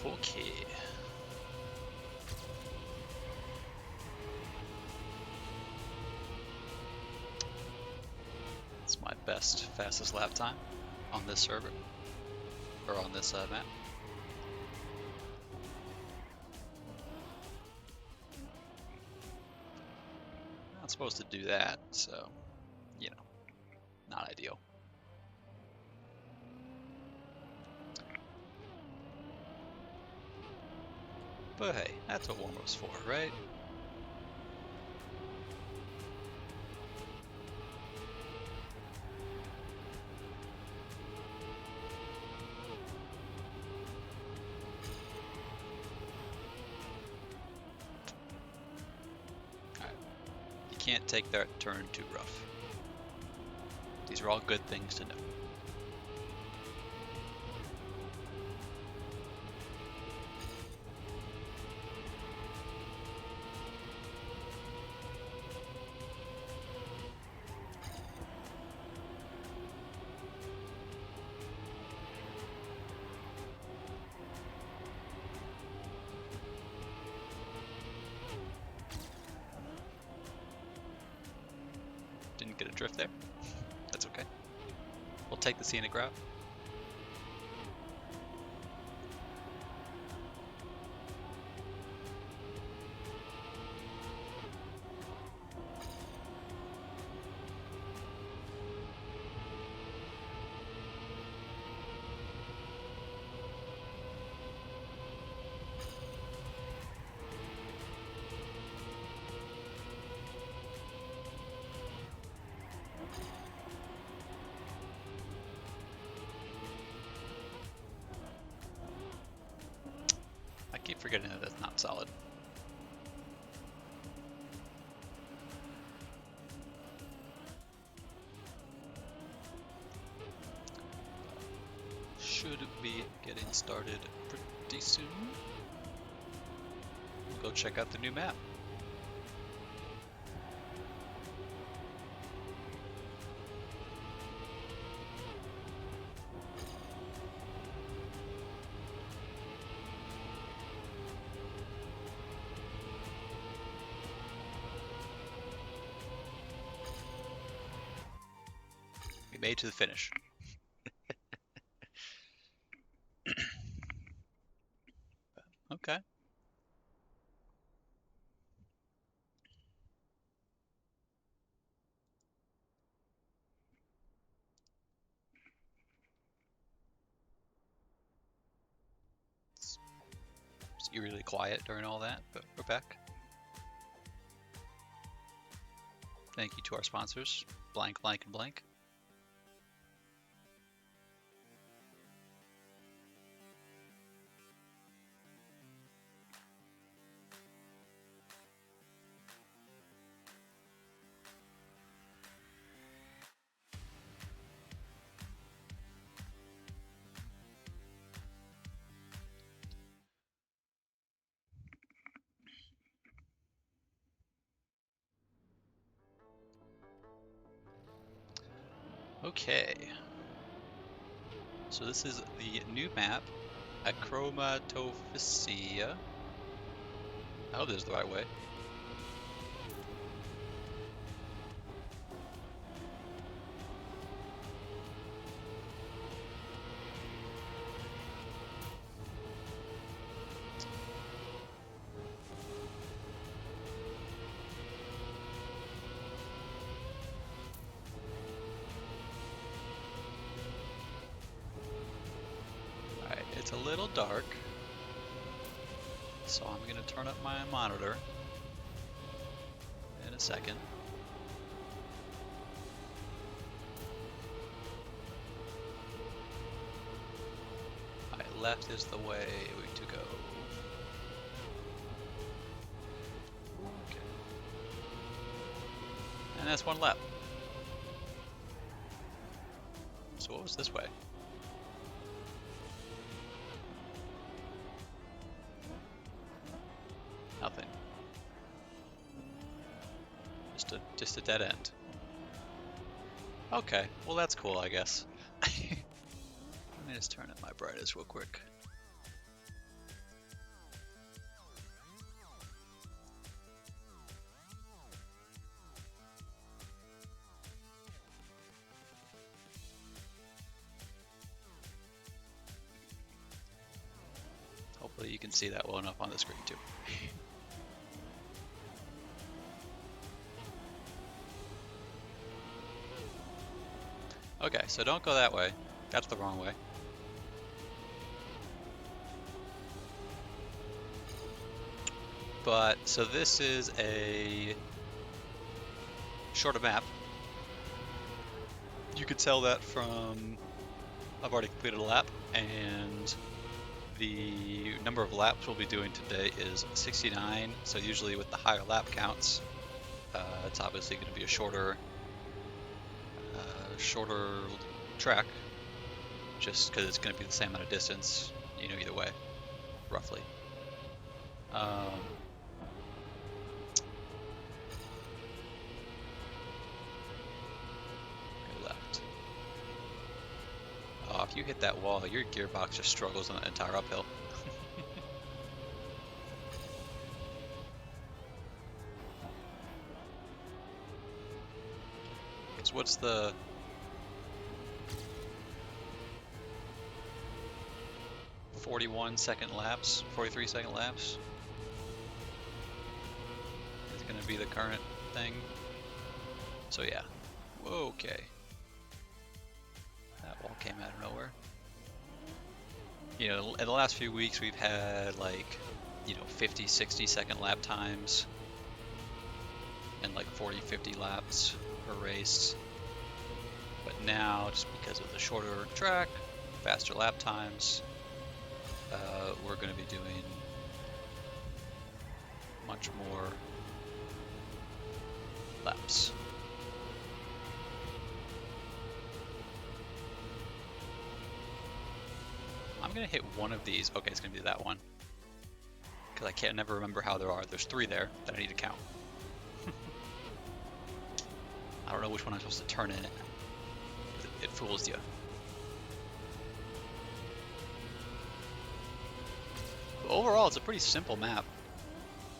Okay. It's my best, fastest lap time on this server, or on this map. Not supposed to do that, so, you know, not ideal. But hey, that's what Warmup's for, right? Alright. You can't take that turn too rough. These are all good things to know. Didn't get a drift there. That's okay. We'll take the scenic route. I keep forgetting that that's not solid. Should be getting started pretty soon. We'll go check out the new map. We made it to the finish. Okay. It's eerily quiet during all that, but we're back. Thank you to our sponsors, blank, blank, and blank. Okay. So this is the new map, Akromatopsia. I hope this is the right way. Alright, it's a little dark, so I'm going to turn up my monitor in a second. Alright, left is the way to go. Okay. And that's one lap. So what was this way? Nothing. Just a dead end. Okay, well that's cool, I guess. Let me just turn up my brightness real quick. you can see that well enough on the screen too. Okay, so don't go that way. That's the wrong way. But, so this is a shorter map. You could tell that from, I've already completed a lap, and the number of laps we'll be doing today is 69. So usually with the higher lap counts, it's obviously going to be a shorter track, just because it's going to be the same amount of distance, you know, either way, roughly. Left. Oh, if you hit that wall, your gearbox just struggles on the entire uphill. So what's the... ...41-second laps, 43-second laps? Is going to be the current thing. So yeah. Okay. That wall came out of nowhere. You know, in the last few weeks we've had like, you know, 50, 60 second lap times and like 40, 50 laps per race. But now, just because of the shorter track, faster lap times, we're going to be doing much more laps. I'm going to hit one of these. Okay, it's going to be that one. Because I can't never remember how there are. There's 3 there that I need to count. I don't know which one I'm supposed to turn in. It fools you. But overall, it's a pretty simple map.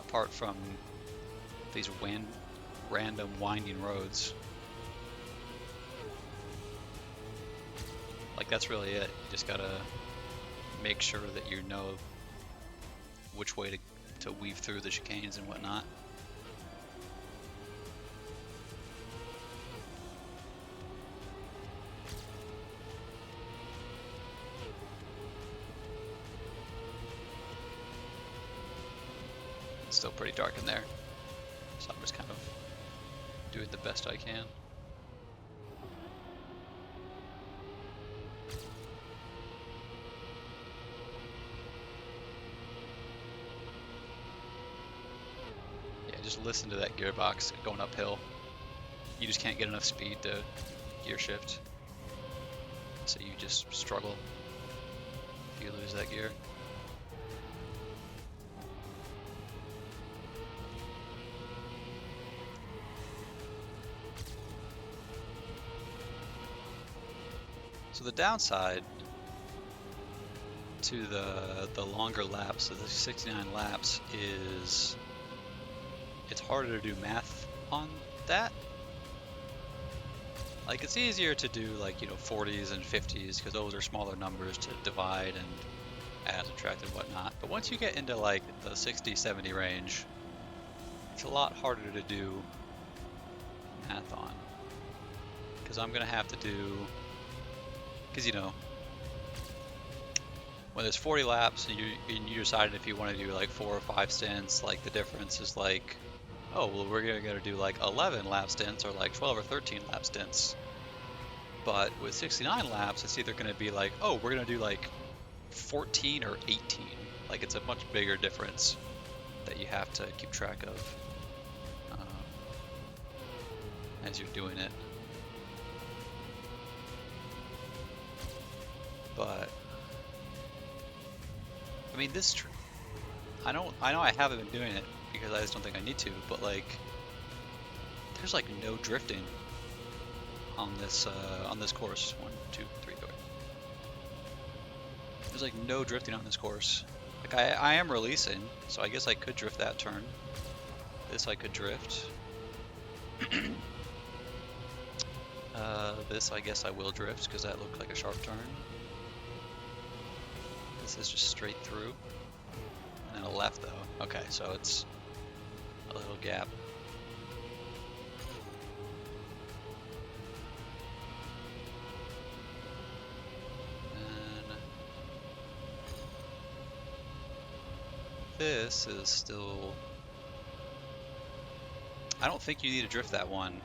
Apart from these random winding roads. Like, that's really it. You just gotta make sure that you know which way to weave through the chicanes and whatnot. It's still pretty dark in there, so I'm just kind of doing the best I can. Just listen to that gearbox going uphill. You just can't get enough speed to gear shift, so you just struggle if you lose that gear. So the downside to the longer laps, so the 69 laps, is it's harder to do math on that. Like, it's easier to do, like, you know, 40s and 50s because those are smaller numbers to divide and add, subtract, and whatnot. But once you get into like the 60, 70 range, it's a lot harder to do math on, because I'm gonna have to do, because, you know, when there's 40 laps and you decided if you want to do like 4 or 5 stints, like the difference is like, oh, well, we're going to do like 11 lap stints or like 12 or 13 lap stints. But with 69 laps, it's either going to be like, oh, we're going to do like 14 or 18. Like, it's a much bigger difference that you have to keep track of as you're doing it. But I mean, I know I haven't been doing it because I just don't think I need to, but like, there's like no drifting on this course. 1, 2, 3, 4. There's like no drifting on this course. Like, I am releasing, so I guess I could drift that turn. This I could drift. This I guess I will drift because that looked like a sharp turn. This is just straight through. and a left though. Okay, so it's a little gap. And this is still... I don't think you need to drift that one,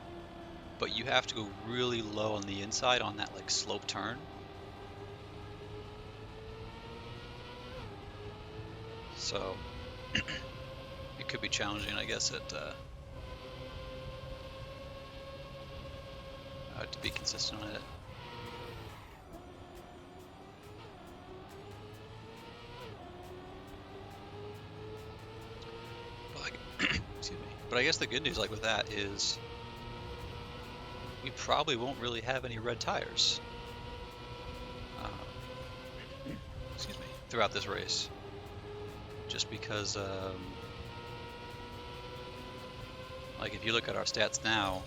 but you have to go really low on the inside on that like slope turn. So it could be challenging, I guess, to be consistent on it. Excuse me. But I guess the good news, like with that, is we probably won't really have any red tires. Excuse me. Throughout this race, just because, like if you look at our stats now,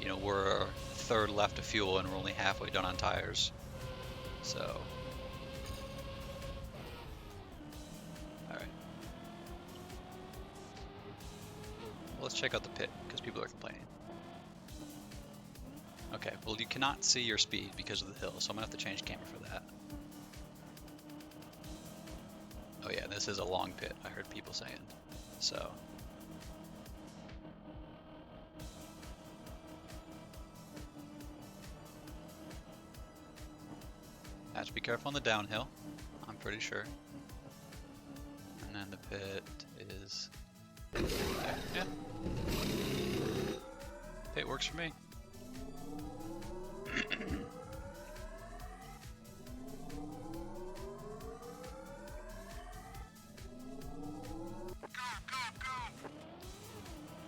you know, we're third left of fuel and we're only halfway done on tires. So, all right. Let's check out the pit, because people are complaining. Okay, well you cannot see your speed because of the hill, so I'm gonna have to change camera for that. Oh yeah, this is a long pit, I heard people saying. So. Have to be careful on the downhill, I'm pretty sure. And then the pit is there. Yeah. Pit works for me.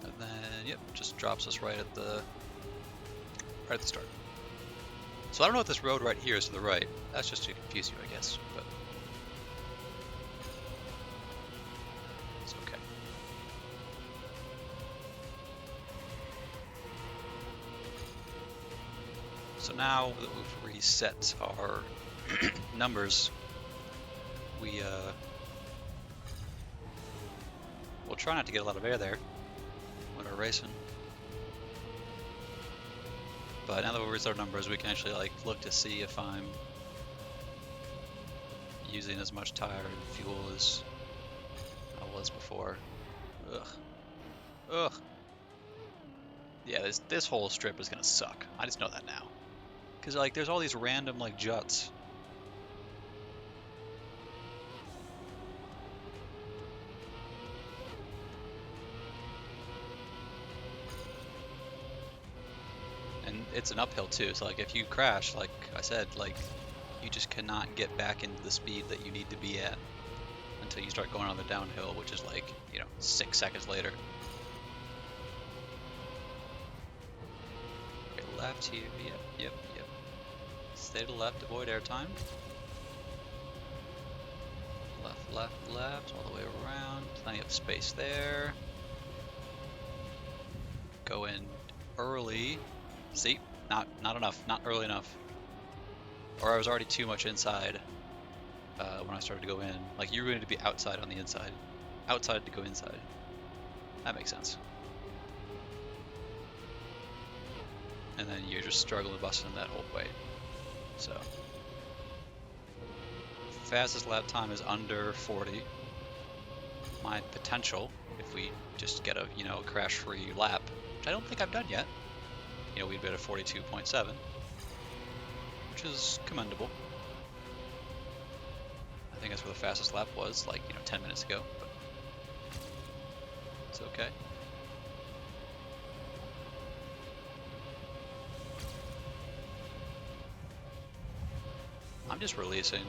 And then, yep, just drops us right at the start. So I don't know if this road right here is to the right. That's just to confuse you, I guess, but it's okay. So now that we've reset our numbers, we'll try not to get a lot of air there when we're racing. But now that we've reset our numbers, we can actually like look to see if I'm using as much tire and fuel as I was before. Ugh. Ugh. Yeah, this whole strip is gonna suck. I just know that now. Cause like there's all these random like juts. And it's an uphill too, so like if you crash, like I said, like you just cannot get back into the speed that you need to be at until you start going on the downhill, which is like, you know, 6 seconds later. Okay, left here, yep. Stay to the left, avoid airtime. Left, all the way around, plenty of space there. Go in early. See, not enough, not early enough. Or I was already too much inside when I started to go in. Like you were going to be outside on the inside. Outside to go inside. That makes sense. And then you're just struggling busting that whole way. So, fastest lap time is under 40. My potential, if we just get a, you know, crash-free lap, which I don't think I've done yet, you know, we'd be at a 42.7, which is commendable. I think that's where the fastest lap was, like, you know, 10 minutes ago, but it's okay. I'm just releasing,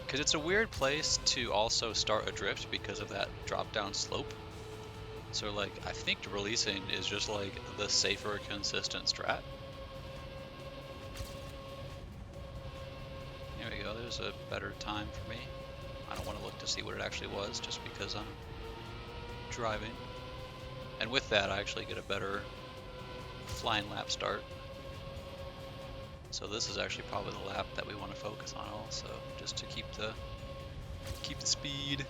because it's a weird place to also start a drift because of that drop down slope. So like, I think releasing is just like the safer, consistent strat. There we go, there's a better time for me. I don't want to look to see what it actually was just because I'm driving. And with that, I actually get a better flying lap start. So this is actually probably the lap that we want to focus on also, just to keep the speed.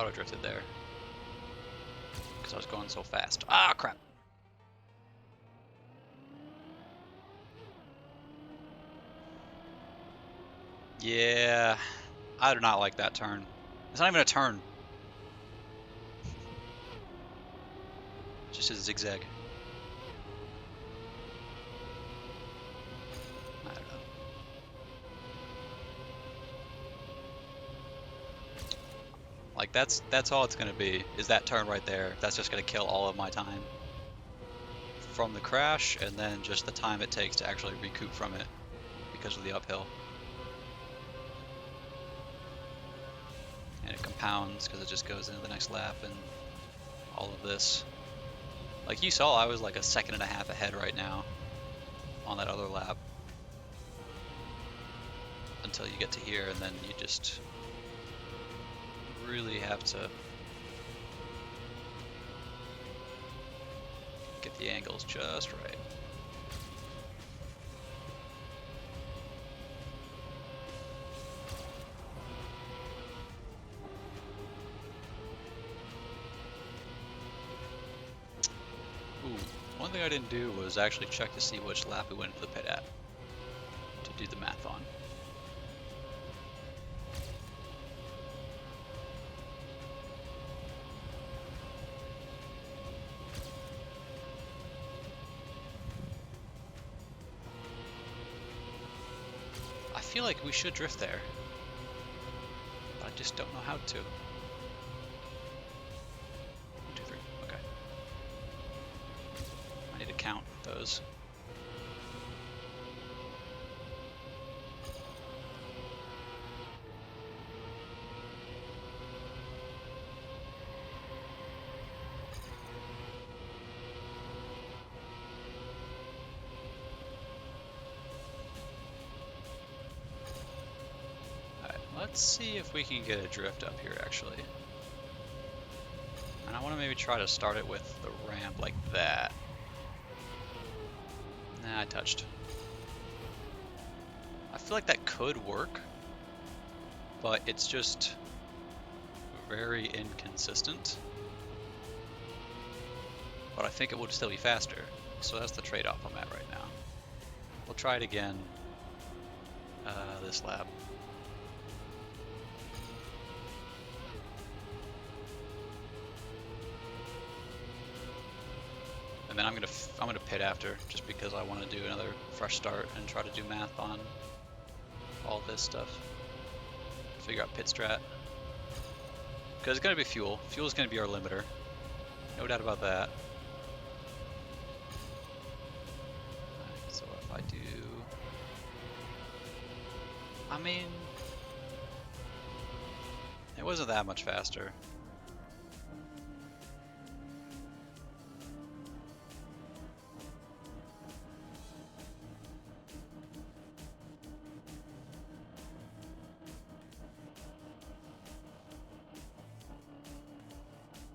thought I drifted there. Because I was going so fast. Ah, crap! Yeah, I do not like that turn. It's not even a turn. It's just a zigzag. I don't know. Like that's all it's gonna be, is that turn right there. That's just gonna kill all of my time from the crash, and then just the time it takes to actually recoup from it because of the uphill. And it compounds because it just goes into the next lap and all of this. Like you saw, I was like a second and a half ahead right now on that other lap until you get to here, and then you just really have to get the angles just right. Ooh, one thing I didn't do was actually check to see which lap we went into the pit at to do the math on. I feel like we should drift there, but I just don't know how to. 1, 2, 3, okay. I need to count those. Let's see if we can get a drift up here, actually. And I want to maybe try to start it with the ramp like that. Nah, I touched. I feel like that could work, but it's just very inconsistent. But I think it would still be faster, so that's the trade-off I'm at right now. We'll try it again this lap. And then I'm gonna pit after, just because I want to do another fresh start and try to do math on all this stuff. Figure out pit strat. Because it's gonna be fuel. Fuel is gonna be our limiter. No doubt about that. Alright, so if I do, I mean, it wasn't that much faster.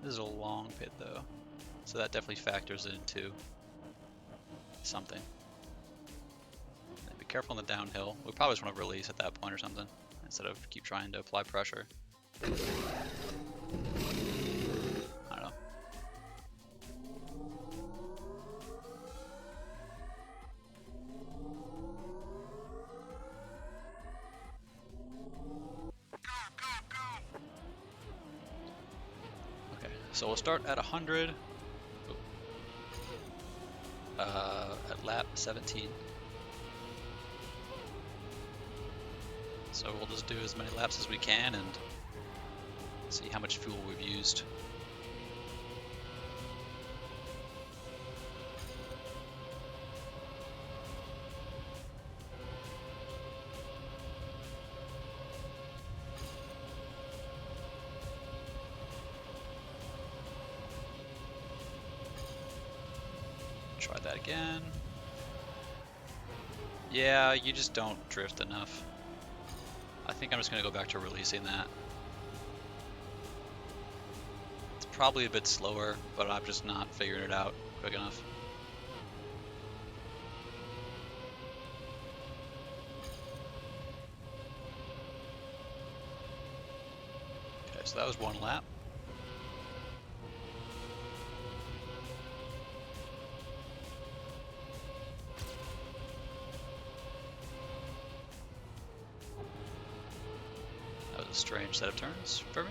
This is a long pit though, so that definitely factors into something. And be careful on the downhill. We probably just want to release at that point or something, instead of keep trying to apply pressure. I don't know. So we'll start at 100 at lap 17. So we'll just do as many laps as we can and see how much fuel we've used. Try that again. Yeah, you just don't drift enough. I think I'm just going to go back to releasing that. It's probably a bit slower, but I'm just not figuring it out quick enough. Okay, so that was one lap. strange set of turns for me.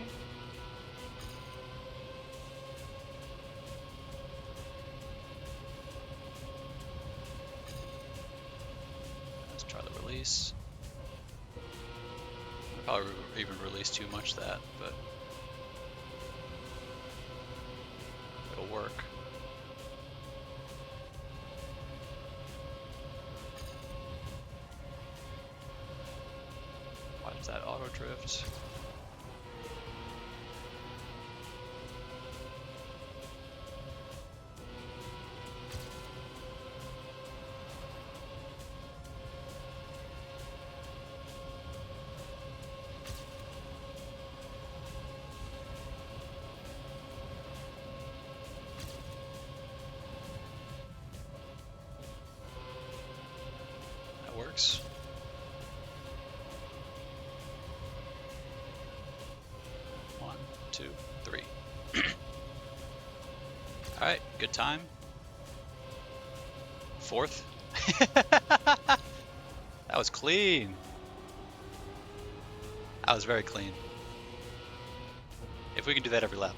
Let's try the release. I probably even release too much that, but it'll work. Why does that auto drift? That works. One, two, three. All right, good time. Fourth. That was clean. That was very clean. If we can do that every lap,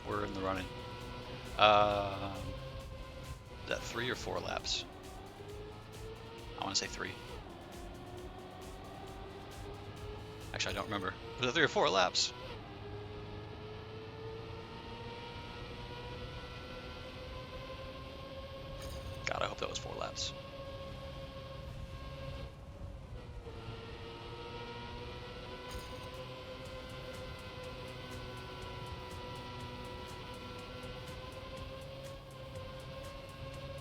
we're in the running. Is that 3 or 4 laps? I want to say 3. Actually, I don't remember. Was it 3 or 4 laps? God, I hope that was 4 laps.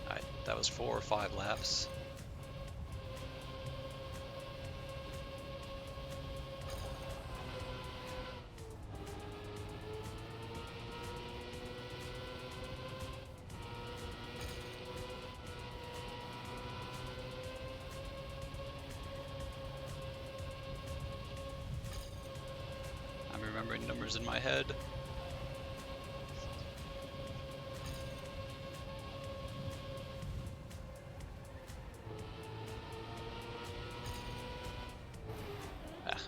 Alright, that was 4 or 5 laps. I'm remembering numbers in my head. Ah.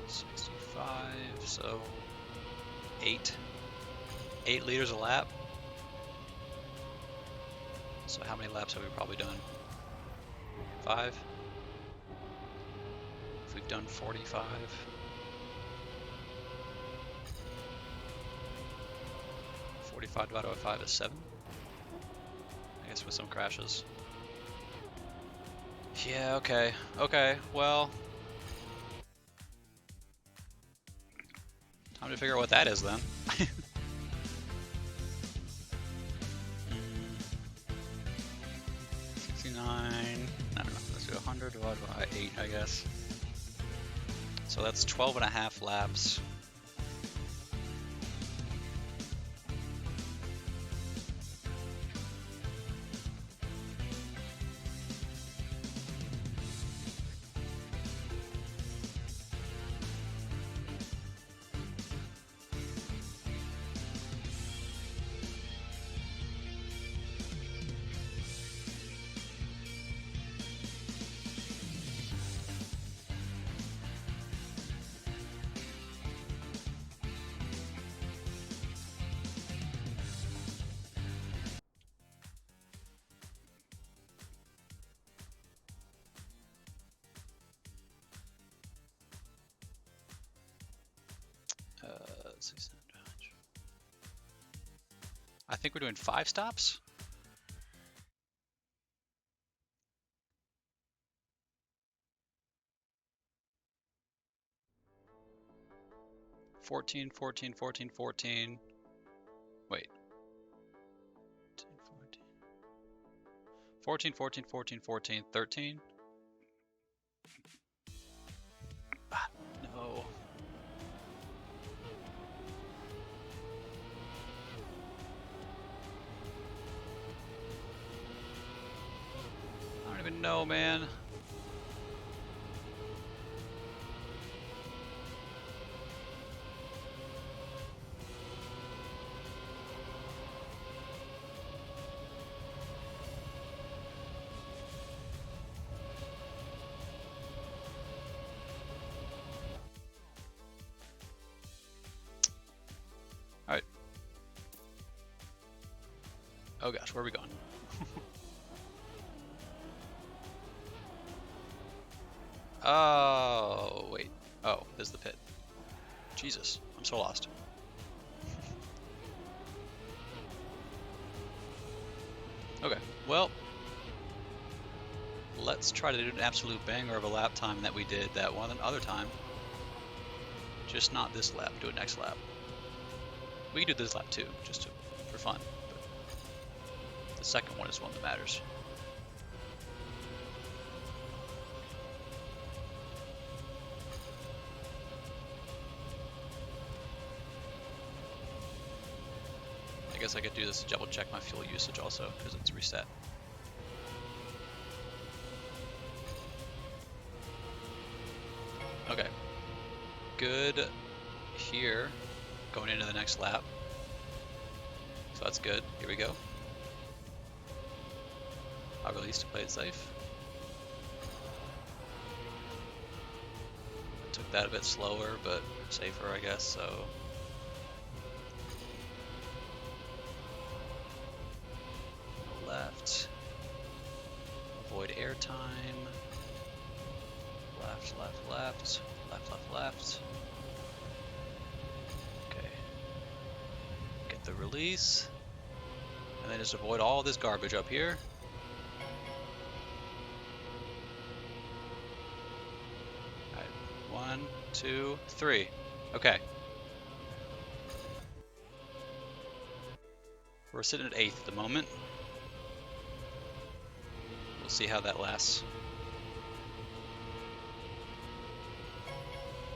65, so 8 liters a lap. So how many laps have we probably done? 5? If we've done 45. 45 divided by 5 is 7. I guess with some crashes. Yeah, okay. Okay, well. Time to figure out what that is then. 69. I don't know. Let's do 100 divided by 8, I guess. So that's 12.5 laps. I think we're doing 5 stops. Fourteen, 14, 14, 14. Wait. 14, 14, 14, 14, 13. Ah, no. I don't even know, man. Oh gosh, where are we going? Oh, wait. Oh, there's the pit. Jesus, I'm so lost. Okay, well, let's try to do an absolute banger of a lap time that we did that one other time. Just not this lap, do it next lap. We can do this lap too, for fun. But the second one is one that matters. I guess I could do this to double check my fuel usage also, because it's reset. Okay. Good here, going into the next lap. So that's good. Here we go. I'll release to play it safe. I took that a bit slower, but safer, I guess, so. Left. Avoid airtime. Left, left, left. Left, left, left. Okay. Get the release. And then just avoid all this garbage up here. Alright, 1, 2, 3. Okay. We're sitting at 8th at the moment. We'll see how that lasts.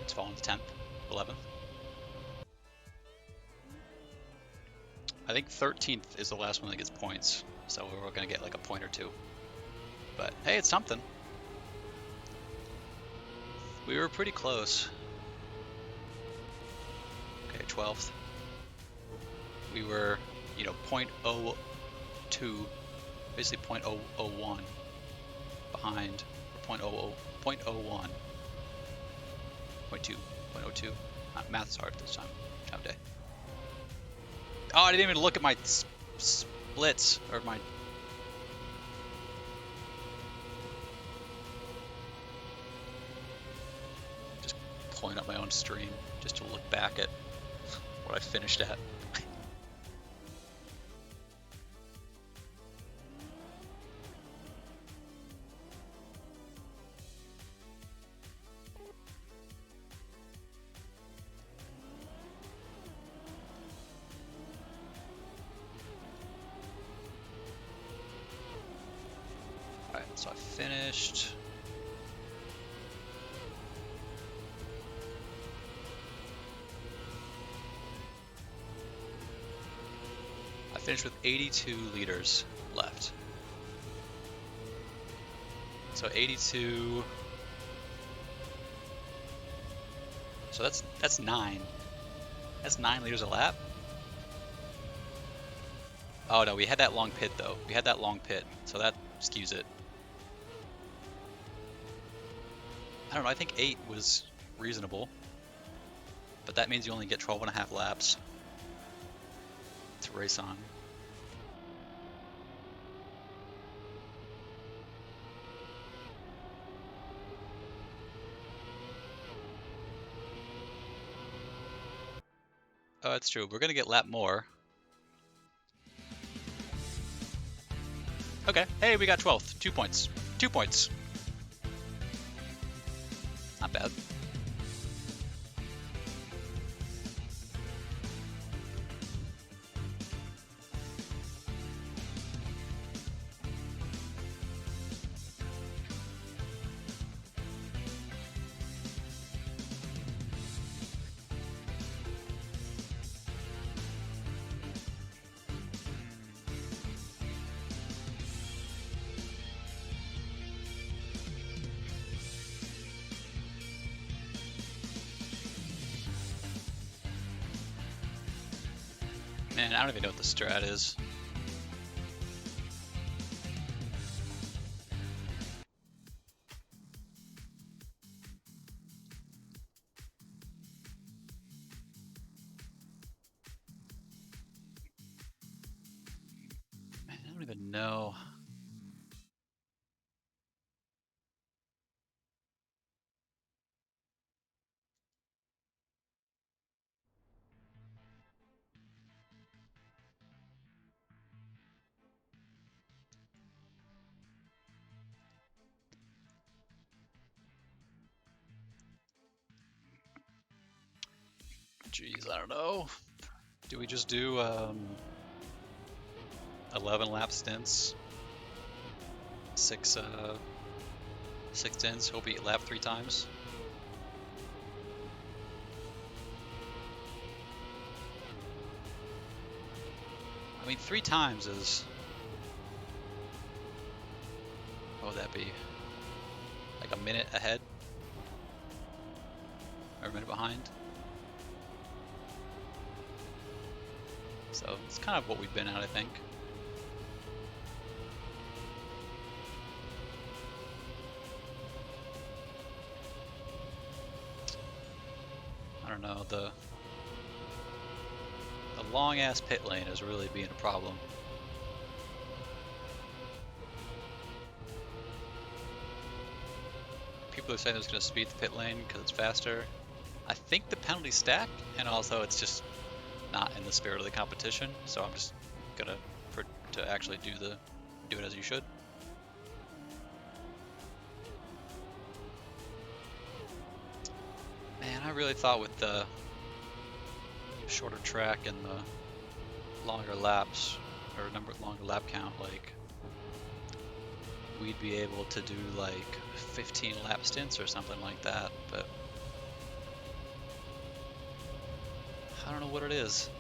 It's fallen to 10th, 11th. I think 13th is the last one that gets points, so we're going to get like a point or two. But hey, it's something. We were pretty close. Okay, 12th. We were, you know, 0.02, basically 0.001 behind, or 0.01, 0.2, 0.02. Math is hard this time of day. Oh, I didn't even look at my splits, or my... Just pulling up my own stream, just to look back at what I finished at. So I finished. I finished with 82 liters left. So 82. So that's 9. That's 9 liters a lap. Oh no, we had that long pit though. We had that long pit, so that skews it. I don't know, I think 8 was reasonable, but that means you only get 12.5 laps to race on. Oh, that's true. We're gonna get lap more. Okay, hey, we got 12th. 2 points. 2 points. Not bad. Man, I don't even know what the strat is. even know. Jeez, I don't know. Do we just do 11 lap stints? Six stints, hope we lap 3 times. I mean, 3 times is... What would that be? Like a minute ahead? Or a minute behind? So it's kind of what we've been at, I think. I don't know, the long ass pit lane is really being a problem. People are saying it's going to speed the pit lane because it's faster. I think the penalties stack, and also it's just not in the spirit of the competition, so I'm just gonna to actually do it as you should. Man, I really thought with the shorter track and the longer laps, or longer lap count, like we'd be able to do like 15 lap stints or something like that, but I don't know what it is.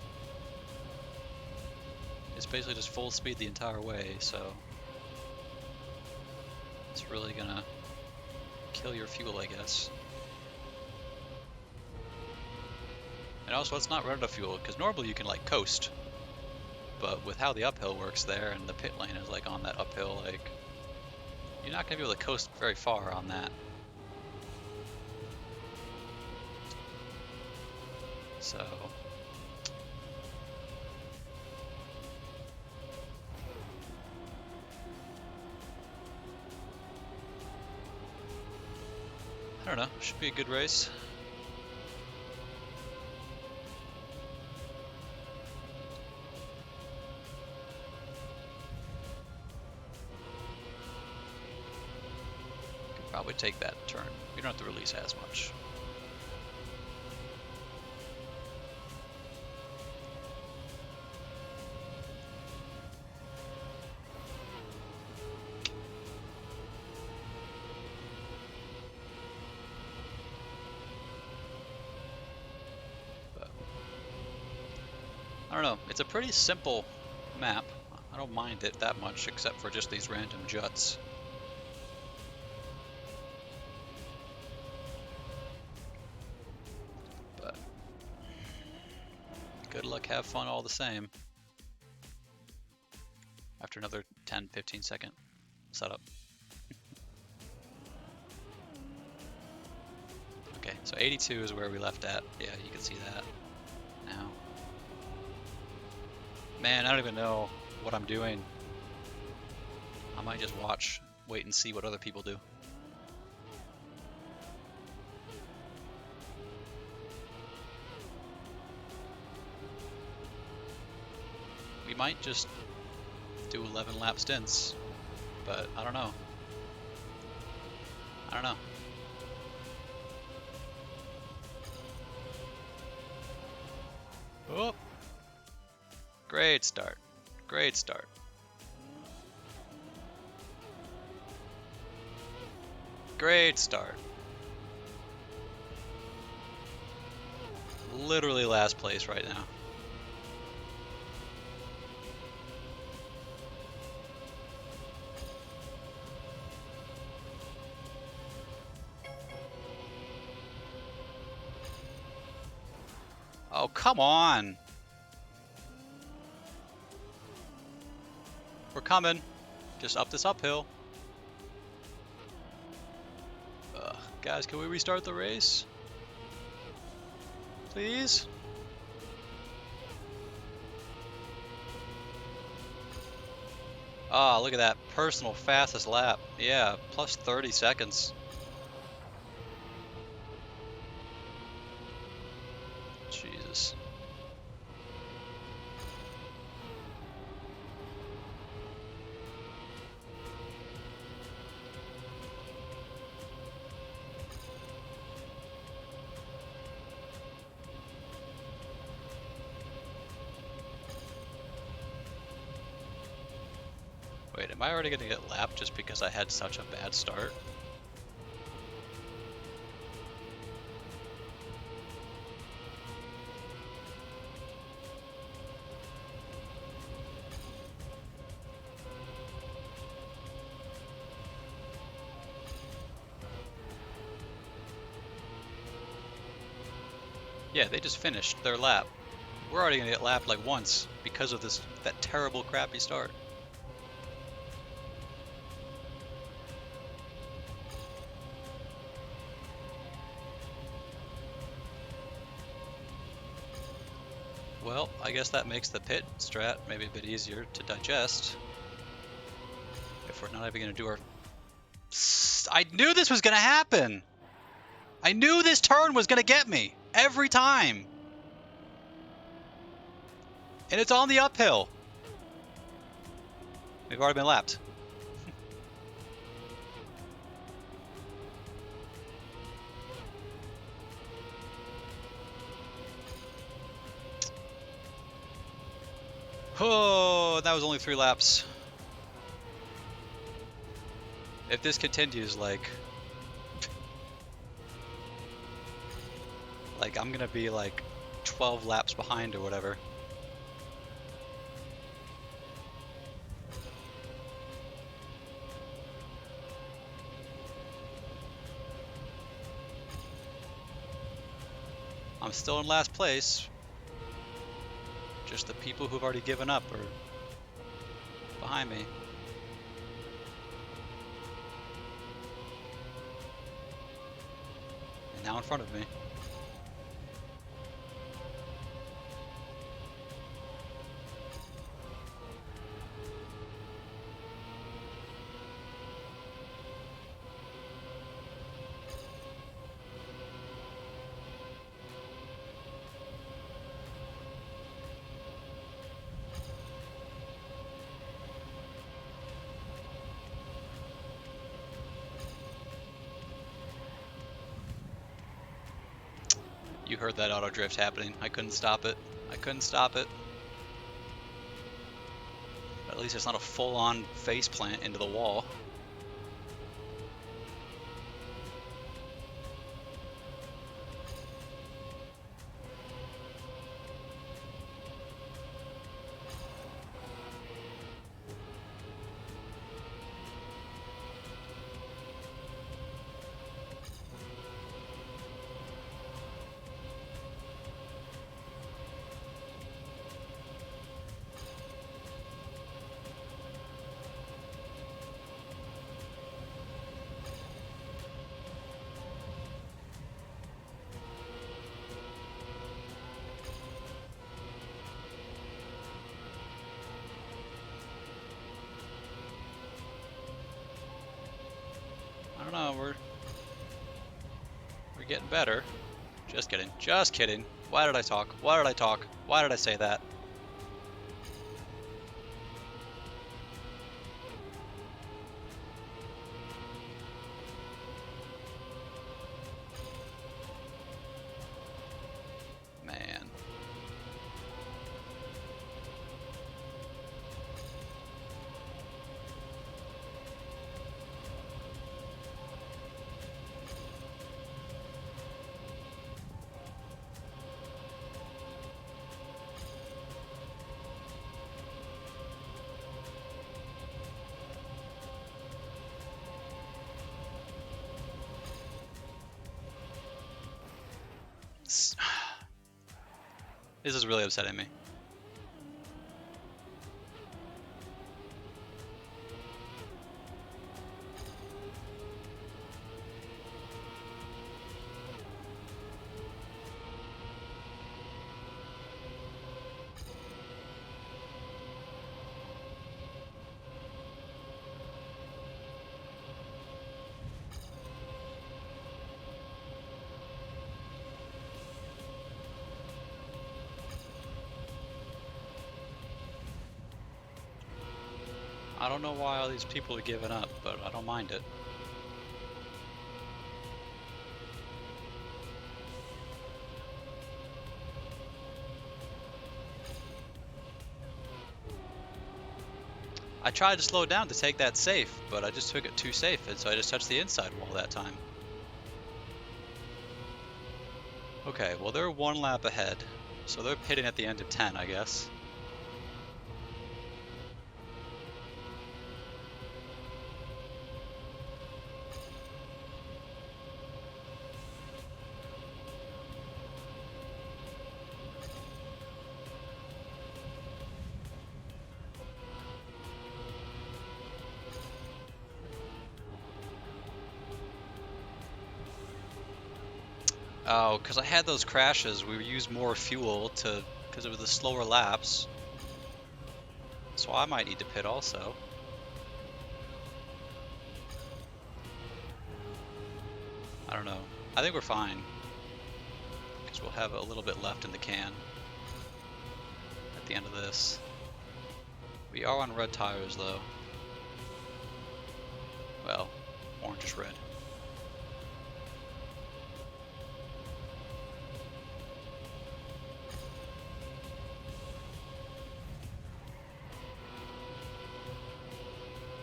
It's basically just full speed the entire way, so it's really gonna kill your fuel, I guess. And also, it's not run out of fuel, because normally you can like coast, but with how the uphill works there, and the pit lane is like on that uphill, like you're not gonna be able to coast very far on that. So I don't know, should be a good race. Could probably take that turn. We don't have to release as much. I don't know, it's a pretty simple map. I don't mind it that much, except for just these random juts. But good luck, have fun all the same. After another 10-15 second setup. Okay, so 82 is where we left at. Yeah, you can see that now. Man, I don't even know what I'm doing. I might just wait and see what other people do. We might just do 11 lap stints, but I don't know. I don't know. Oh! Great start. Great start. Great start. Literally last place right now. Oh, come on. We're coming. Just up this uphill. Guys, can we restart the race? Please? Ah, look at that. Personal fastest lap. Yeah, plus 30 seconds. Jesus. Wait, am I already gonna get lapped just because I had such a bad start? Yeah, they just finished their lap. We're already gonna get lapped like once because of that terrible crappy start. Well, I guess that makes the pit strat maybe a bit easier to digest. If we're not even gonna do our... I knew this was gonna happen! I knew this turn was gonna get me! Every time! And it's on the uphill! We've already been lapped. Oh, that was only 3 laps. If this continues, like I'm gonna be like 12 laps behind or whatever. I'm still in last place. Just the people who've already given up are behind me. And now in front of me. You heard that auto drift happening. I couldn't stop it. I couldn't stop it. But at least it's not a full-on face plant into the wall. I don't know, we're getting better. Just kidding. Just kidding. Why did I talk? Why did I talk? Why did I say that? Man. This is really upsetting me. I don't know why all these people are giving up, but I don't mind it. I tried to slow down to take that safe, but I just took it too safe, and so I just touched the inside wall that time. Okay, well they're 1 lap ahead, so they're pitting at the end of 10, I guess. Oh, because I had those crashes, we used more fuel because it was the slower laps. So I might need to pit also. I don't know. I think we're fine. Because we'll have a little bit left in the can at the end of this. We are on red tires though. Well, orange is red.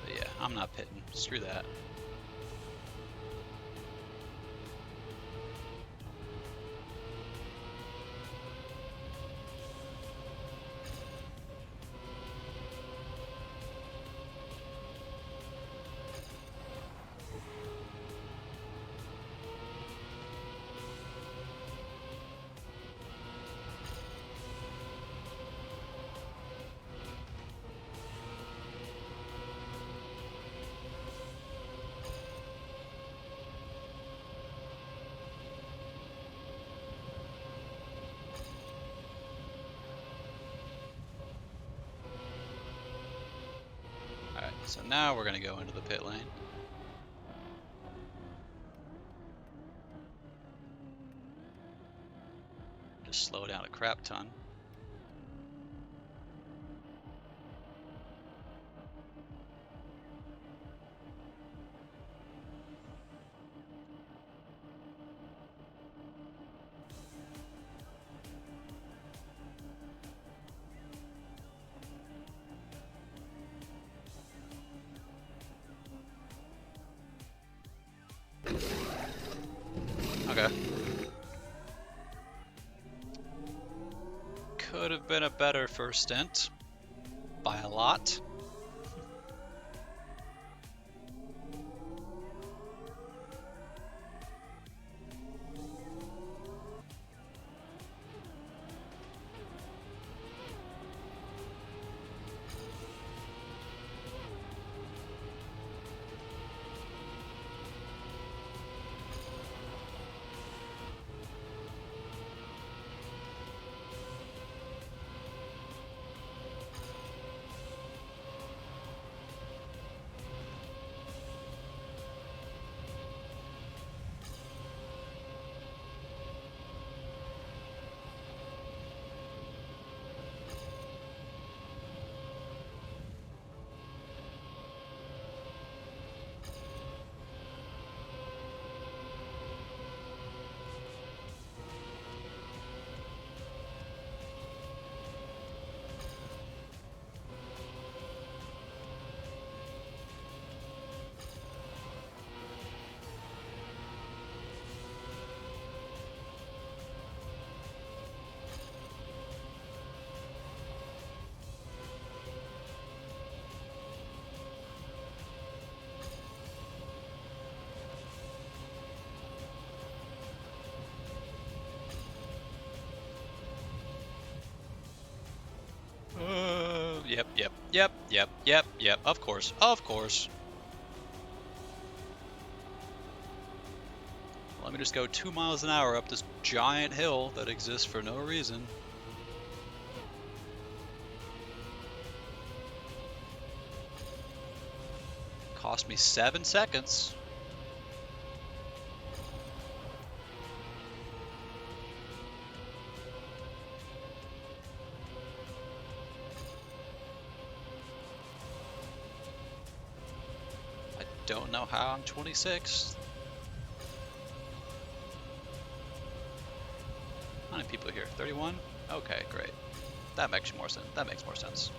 But yeah, I'm not pitting. Screw that. Alright, so now we're going to go into the pit lane. Just slow down a crap ton. Okay. Could have been a better first stint. By a lot. Yep, of course, of course. Let me just go 2 miles an hour up this giant hill that exists for no reason. Cost me 7 seconds. don't know how I'm 26th. How many people here? 31? Okay, great. That makes more sense. That makes more sense.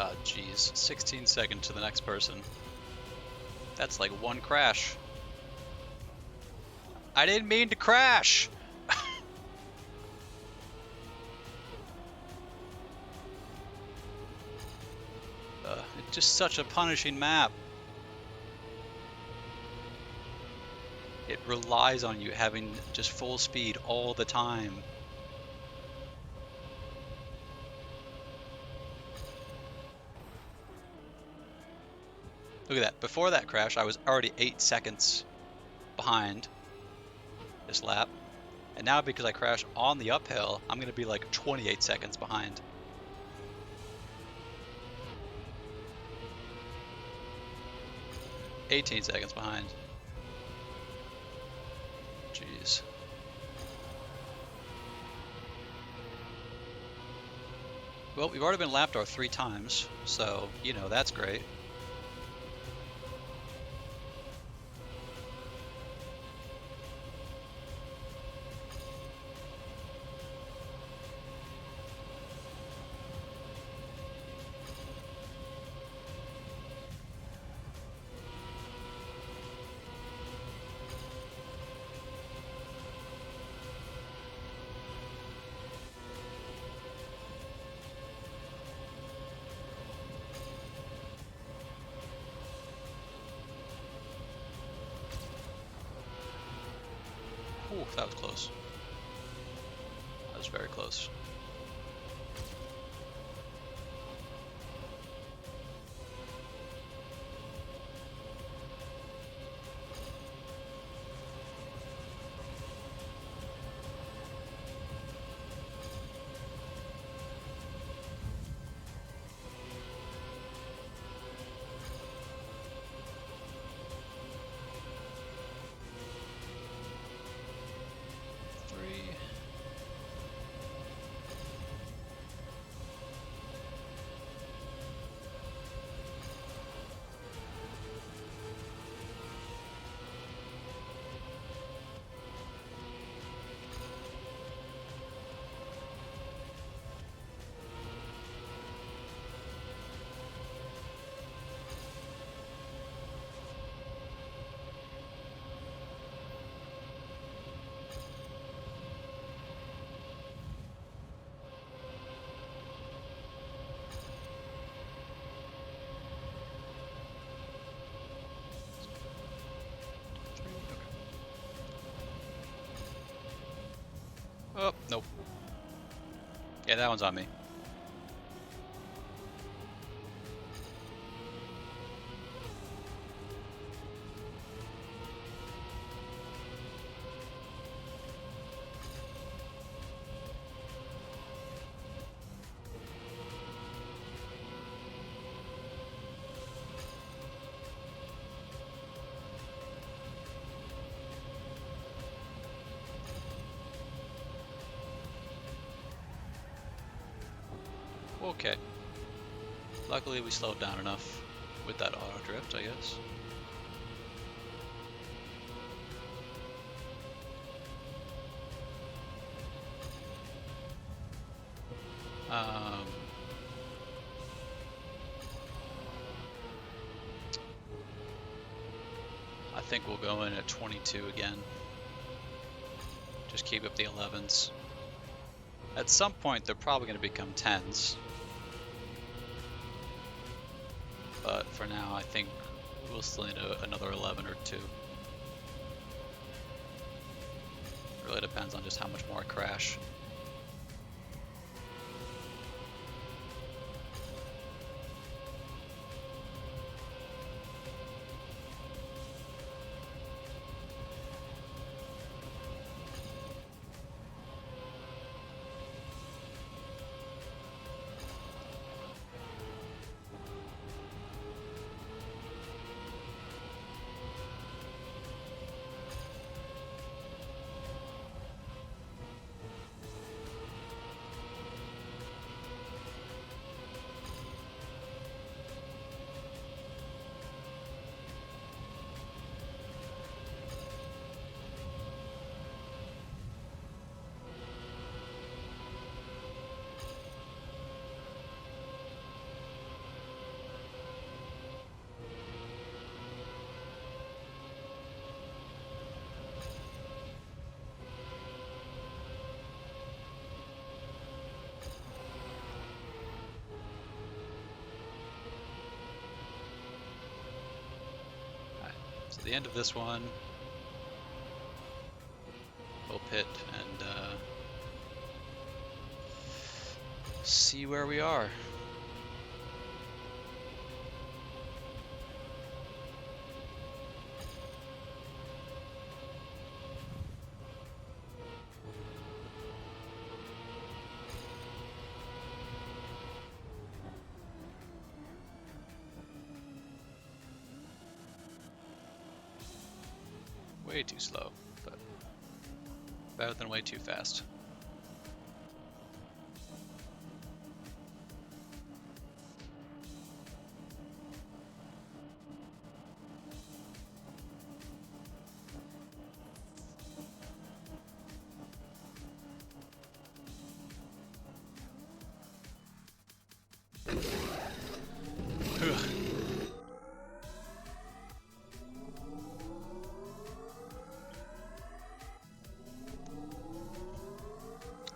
Oh, geez. 16 seconds to the next person. That's like one crash. I didn't mean to crash! It's just such a punishing map. It relies on you having just full speed all the time. Look at that. Before that crash, I was already 8 seconds behind this lap. And now because I crashed on the uphill, I'm going to be like 28 seconds behind. $18 seconds behind. Jeez. Well, we've already been lapped our 3 times, so, you know, that's great. Ooh, that was close. That was very close. Oh, nope. Yeah, that one's on me. Okay. Luckily we slowed down enough with that auto drift, I guess. I think we'll go in at 22 again. Just keep up the 11s. At some point they're probably going to become 10s. But for now I think we'll still need another 11 or 2. Really depends on just how much more I crash. So the end of this one, we'll pit and see where we are. Way too slow, but better than way too fast.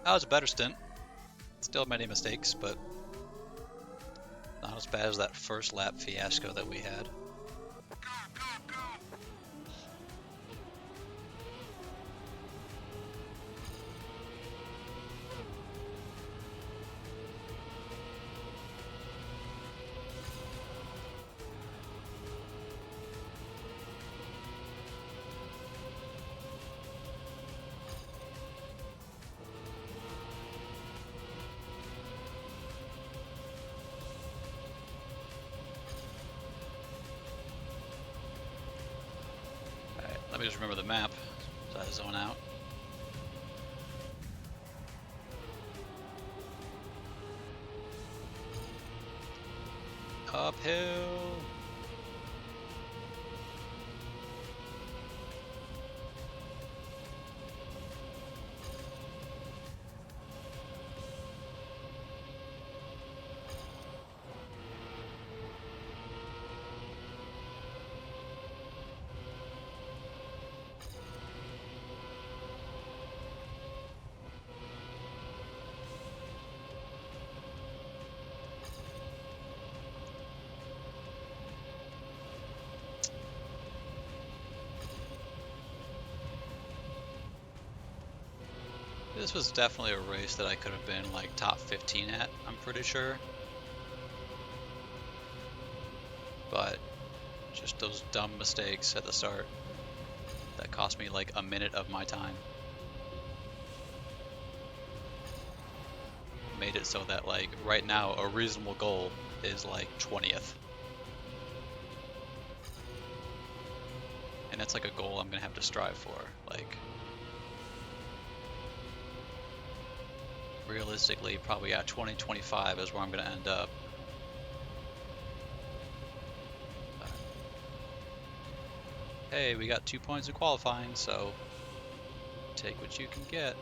That was a better stint. Still many mistakes, but not as bad as that first lap fiasco that we had. Let me just remember the map so I zone out. Uphill. This was definitely a race that I could have been like top 15 at, I'm pretty sure. But just those dumb mistakes at the start that cost me like a minute of my time made it so that like right now a reasonable goal is like 20th. And that's like a goal I'm gonna have to strive for. Like realistically, probably at 2025 is where I'm gonna end up. But, hey, we got 2 points in qualifying, so take what you can get.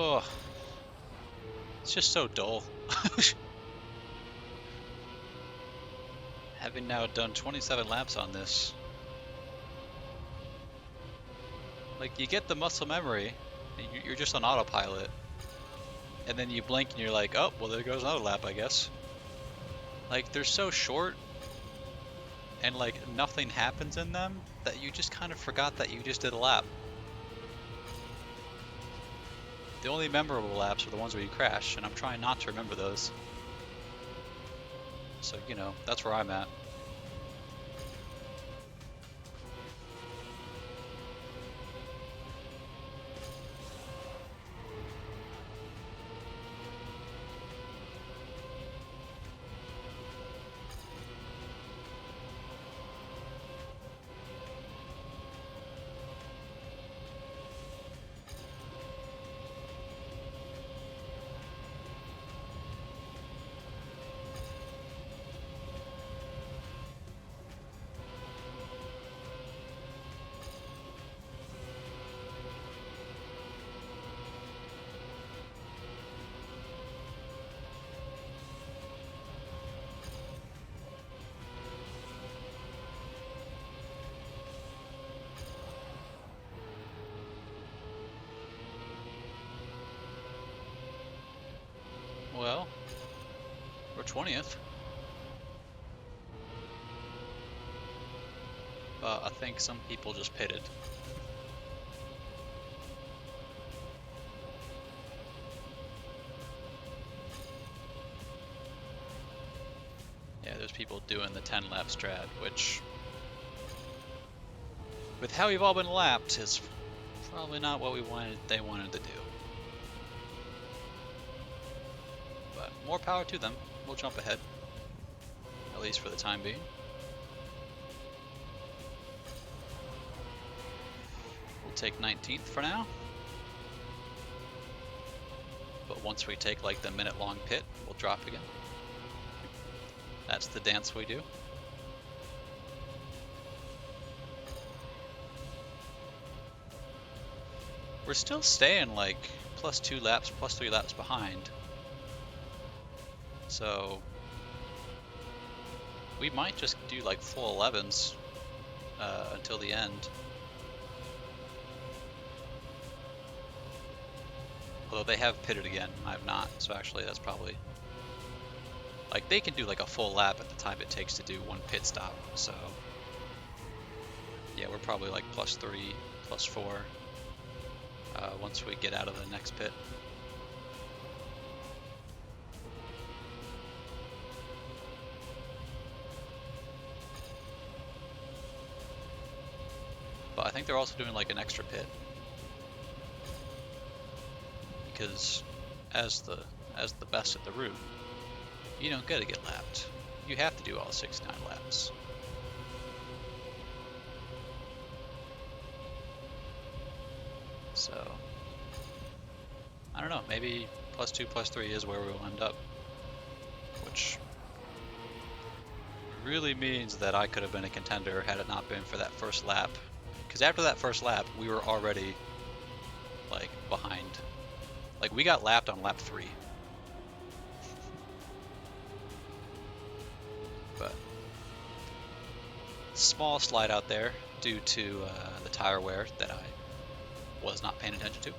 Oh, it's just so dull. Having now done 27 laps on this, like, you get the muscle memory, and you're just on autopilot, and then you blink and you're like, oh, well, there goes another lap, I guess. Like, they're so short, and like nothing happens in them, that you just kind of forgot that you just did a lap. The only memorable laps are the ones where you crash, and I'm trying not to remember those. So, you know, that's where I'm at. Well, we're 20th. I think some people just pitted. Yeah, there's people doing the 10 lap strat, which, with how we've all been lapped, is probably not what they wanted to do. But more power to them. We'll jump ahead, at least for the time being. We'll take 19th for now. But once we take like the minute-long pit, we'll drop again. That's the dance we do. We're still staying like +2 laps, +3 laps behind. So we might just do like full 11s until the end. Although they have pitted again, I have not. So actually that's probably, like, they can do like a full lap at the time it takes to do one pit stop. So yeah, we're probably like +3, +4 once we get out of the next pit. But I think they're also doing like an extra pit, because as the best at the route, you don't get to get lapped. You have to do all 69 laps. So I don't know, maybe +2, +3 is where we'll end up, which really means that I could have been a contender had it not been for that first lap. Because after that first lap, we were already like behind. Like, we got lapped on lap 3. But small slide out there due to the tire wear that I was not paying attention to.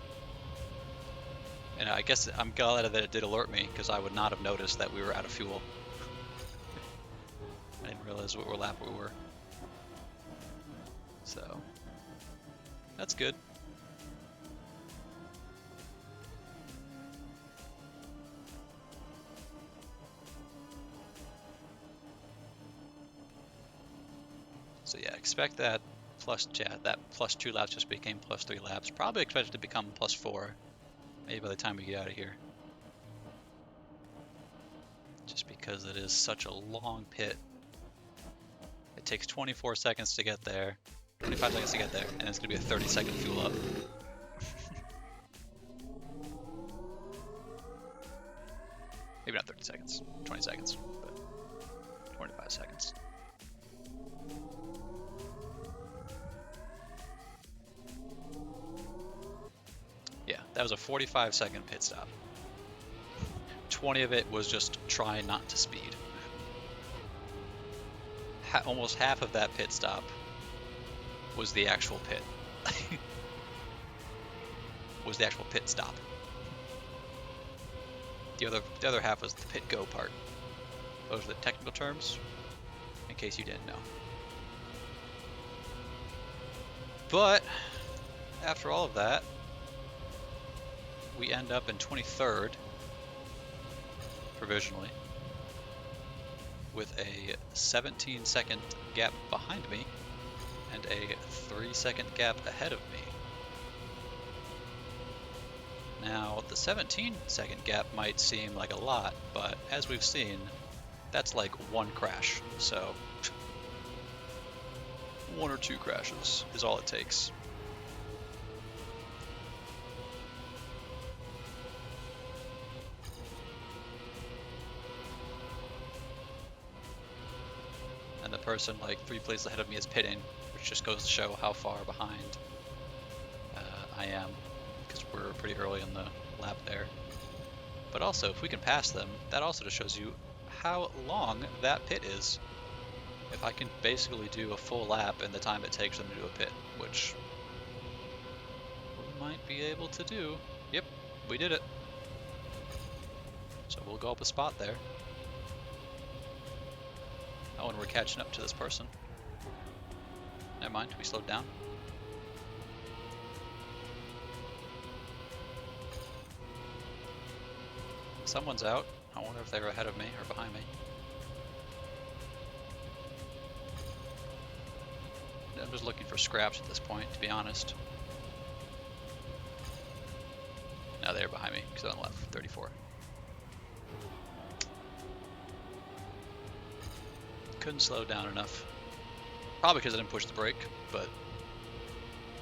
And I guess I'm glad that it did alert me, because I would not have noticed that we were out of fuel. I didn't realize what lap we were. So that's good. So yeah, expect that that +2 laps just became +3 laps. Probably expect it to become +4, maybe by the time we get out of here. Just because it is such a long pit. It takes 24 seconds to get there, 25 seconds to get there, and it's going to be a 30-second fuel up. Maybe not 30 seconds, 20 seconds, but 25 seconds. Yeah, That was a 45-second pit stop. 20 of it was just trying not to speed. Almost half of that pit stop was the actual pit. Was the actual pit stop. The other half was the pit go part. Those are the technical terms, in case you didn't know. But after all of that, we end up in 23rd provisionally, with a 17-second gap behind me and a 3-second gap ahead of me. Now, the 17-second gap might seem like a lot, but as we've seen, that's like one crash, so 1 or 2 crashes is all it takes. And the person like 3 places ahead of me is pitting, which just goes to show how far behind I am, because we're pretty early in the lap there. But also, if we can pass them, that also just shows you how long that pit is. If I can basically do a full lap in the time it takes them to do a pit, which we might be able to do. Yep, we did it. So we'll go up a spot there. Oh, and we're catching up to this person. Never mind, we slowed down. Someone's out. I wonder if they're ahead of me or behind me. I'm just looking for scraps at this point, to be honest. No, they're behind me, because I'm on left 34. Couldn't slow down enough. Probably because I didn't push the brake, but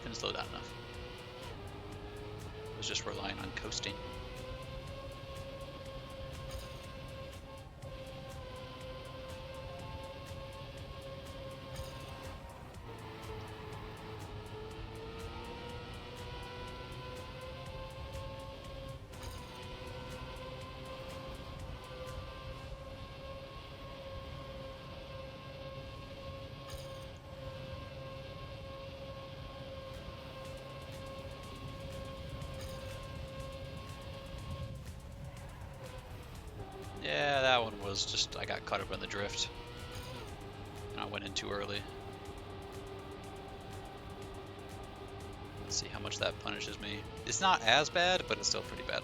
couldn't slow down enough. I was just relying on coasting. Yeah, that one was just, I got caught up in the drift. And I went in too early. Let's see how much that punishes me. It's not as bad, but it's still pretty bad.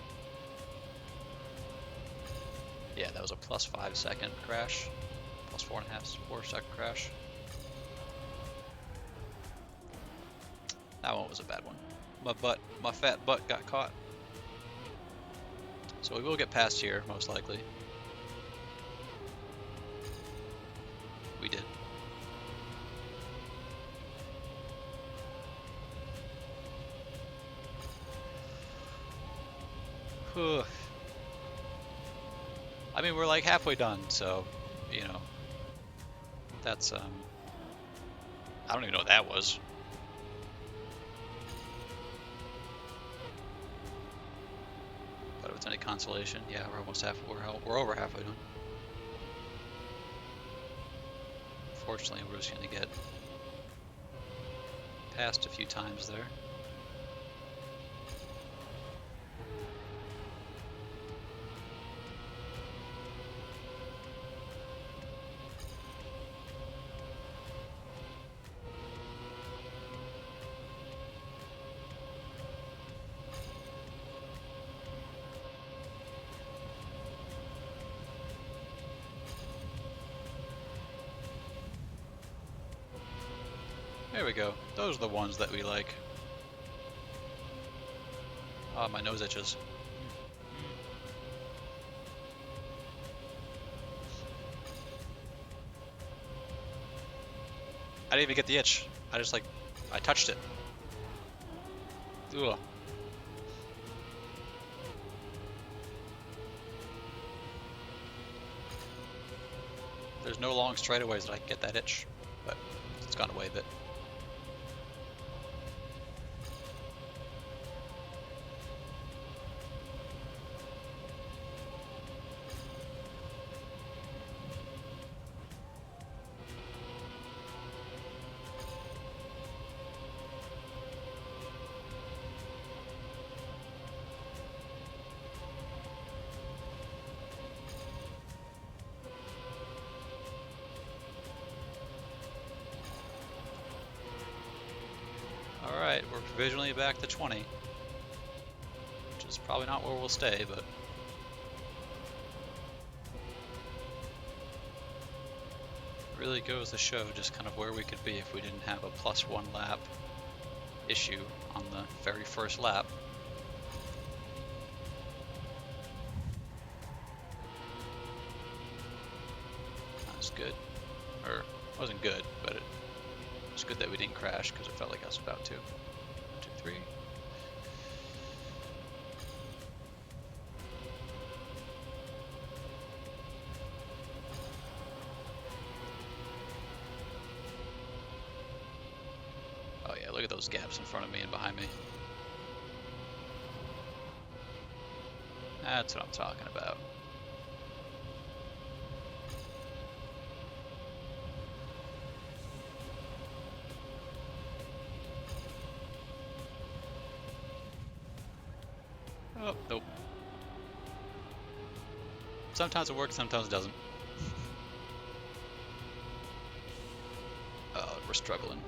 Yeah, that was a plus 5 second crash. Plus 4 second crash. That one was a bad one. My fat butt got caught. So we will get past here, most likely. We did. Whew. I mean, we're like halfway done, so, you know, that's, I don't even know what that was. But if it's any consolation, yeah, we're almost we're over halfway done. Unfortunately, we're just gonna get passed a few times there. There we go. Those are the ones that we like. Ah, my nose itches. I didn't even get the itch. I just I touched it. Ugh. There's no long straightaways that I can get that itch, but it's gone away a bit. Alright, we're provisionally back to 20. Which is probably not where we'll stay, but... really goes to show just kind of where we could be if we didn't have a +1 lap issue on the very first lap. That's good. Or, it wasn't good, but it was good that we didn't crash because it felt like I was about to. 1, 2, 3. Oh yeah, look at those gaps in front of me and behind me. That's what I'm talking about. Oh, nope. Sometimes it works, sometimes it doesn't. Oh, we're struggling.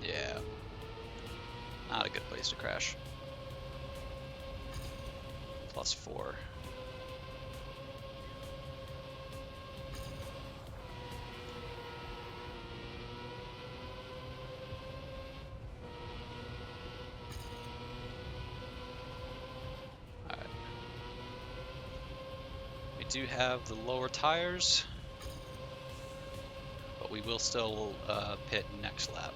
Yeah. Not a good place to crash. +4. Alright. We do have the lower tires, but we will still pit next lap.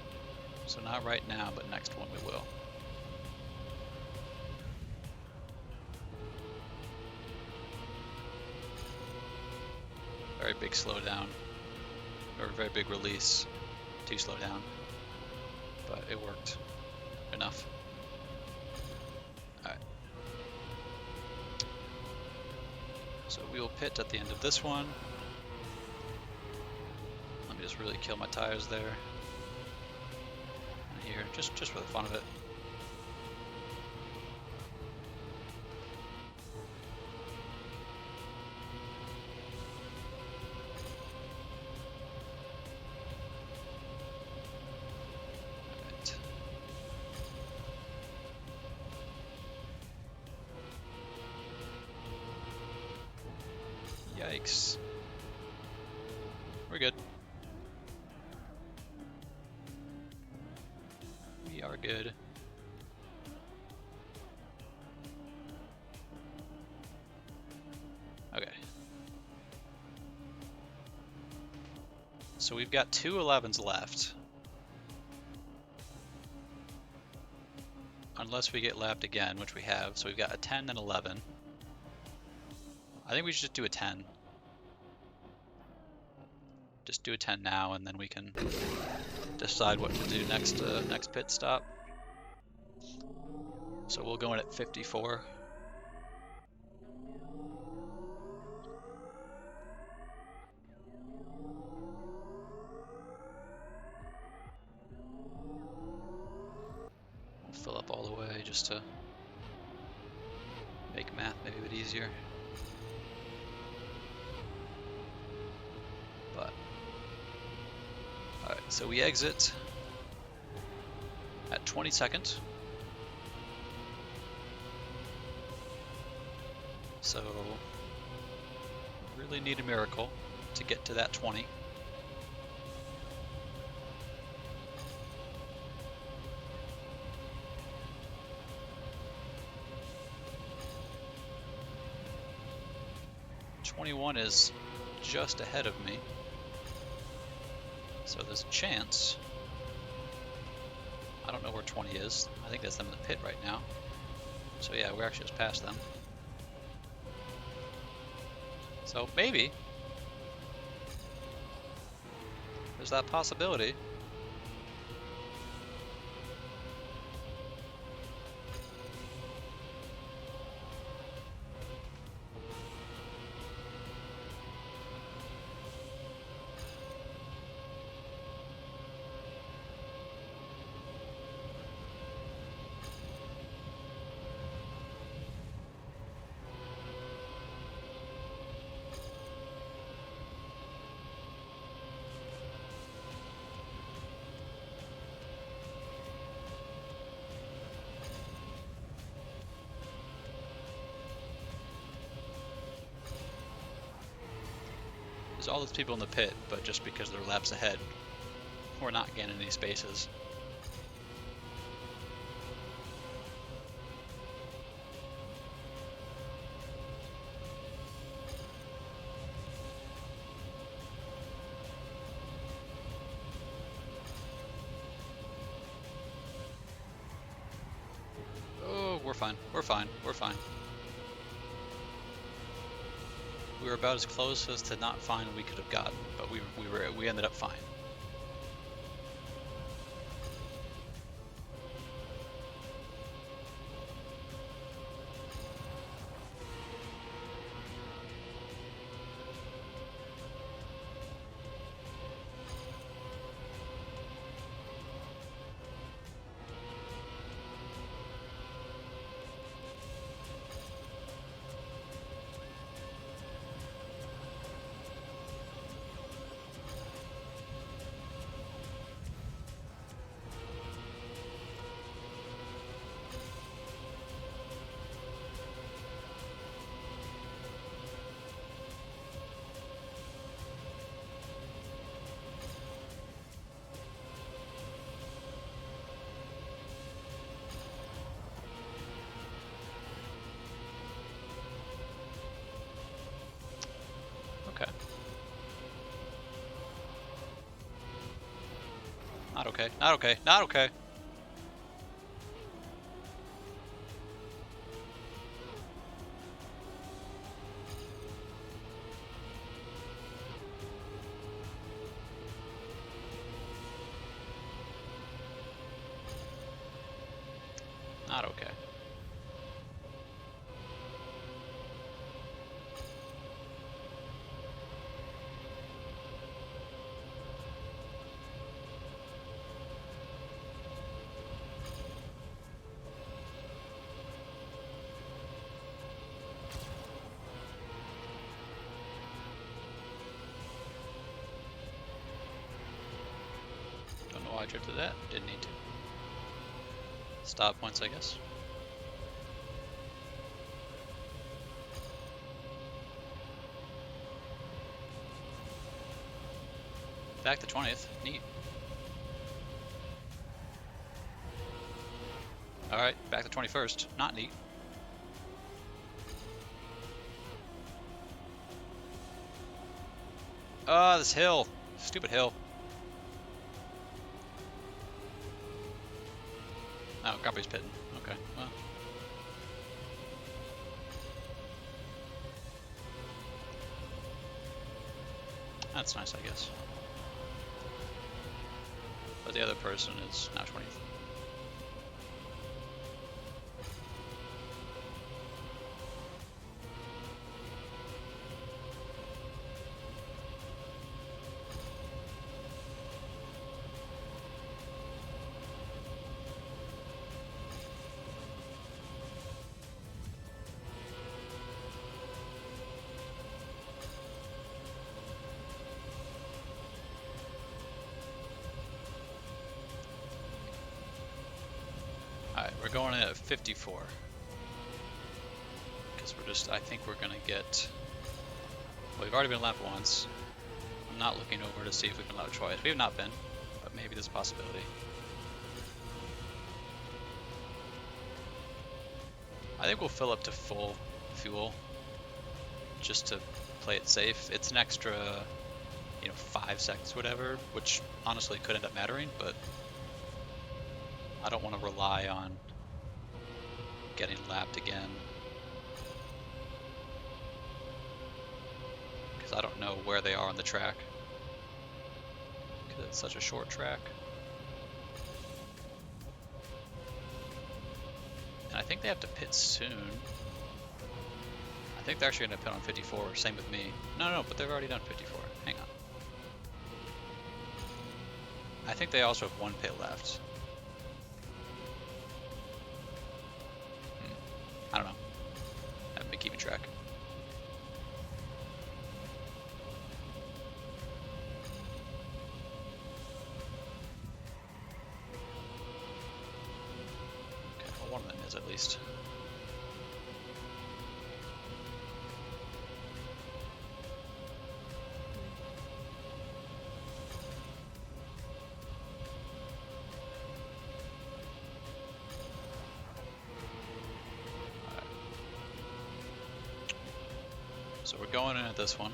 So not right now, but next one we will. Very big slowdown, or very big release to slow down, but it worked enough. Alright. So we will pit at the end of this one. Let me just really kill my tires there. And here, just for the fun of it. Yikes. We're good. We are good. Okay. So we've got 2 11s left. Unless we get lapped again, which we have. So we've got a 10 and 11. I think we should just do a 10. Just do a 10 now, and then we can decide what to do next next pit stop. So we'll go in at 54. We'll fill up all the way just to make math maybe a bit easier. But alright, so we exit at 22nd. So really need a miracle to get to that 20. '21 is just ahead of me, so there's a chance. I don't know where 20 is. I think that's them in the pit right now. So yeah, we're actually just past them. So maybe there's that possibility. There's all those people in the pit, but just because they're laps ahead, we're not gaining any spaces. Oh, we're fine. We're fine. We're fine. We were about as close as to not fine we could have gotten, but we ended up fine. Okay. Not okay. Not okay. Not okay. Not okay. Don't know why I drifted that. Didn't need to. Stop points, I guess. Back to 20th. Neat. Alright, back to 21st. Not neat. Ah, this hill. Stupid hill. Oh, Grumpy's pitting. Okay, well. That's nice, I guess. But the other person is now 20th. Alright, we're going in at 54. Because we're just, I think we're going to get... Well, we've already been lapped once. I'm not looking over to see if we've been lapped twice. We have not been, but maybe there's a possibility. I think we'll fill up to full fuel, just to play it safe. It's an extra, 5 seconds, whatever, which honestly could end up mattering, but I don't want to rely on getting lapped again, because I don't know where they are on the track, because it's such a short track. And I think they have to pit soon. I think they're actually going to pit on 54, same with me. No, but they've already done 54. Hang on. I think they also have one pit left. I don't know. I haven't been keeping track. Okay, well, one of them is at least. So we're going in at this one.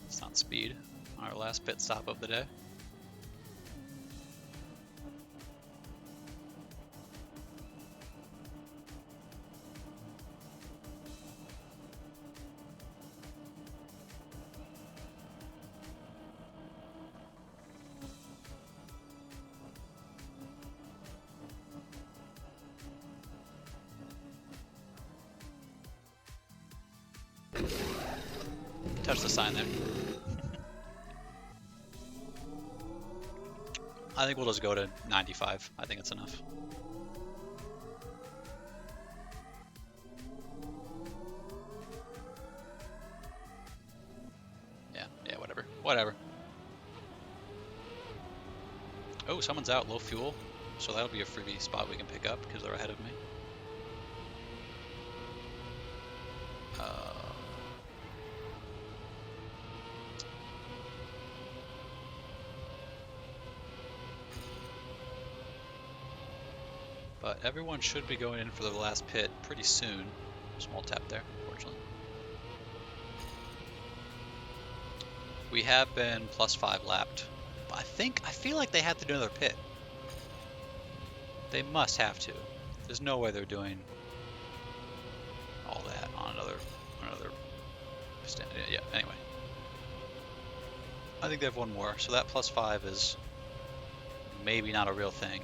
It's not speed. Our last pit stop of the day. Touch the sign there. I think we'll just go to 95. I think it's enough. Yeah, whatever. Whatever. Oh, someone's out, low fuel. So that'll be a freebie spot we can pick up because they're ahead of me. But everyone should be going in for the last pit pretty soon. Small tap there, unfortunately. We have been +5 lapped. But I feel like they have to do another pit. They must have to. There's no way they're doing all that on another stand. Yeah, anyway. I think they have one more, so that +5 is maybe not a real thing.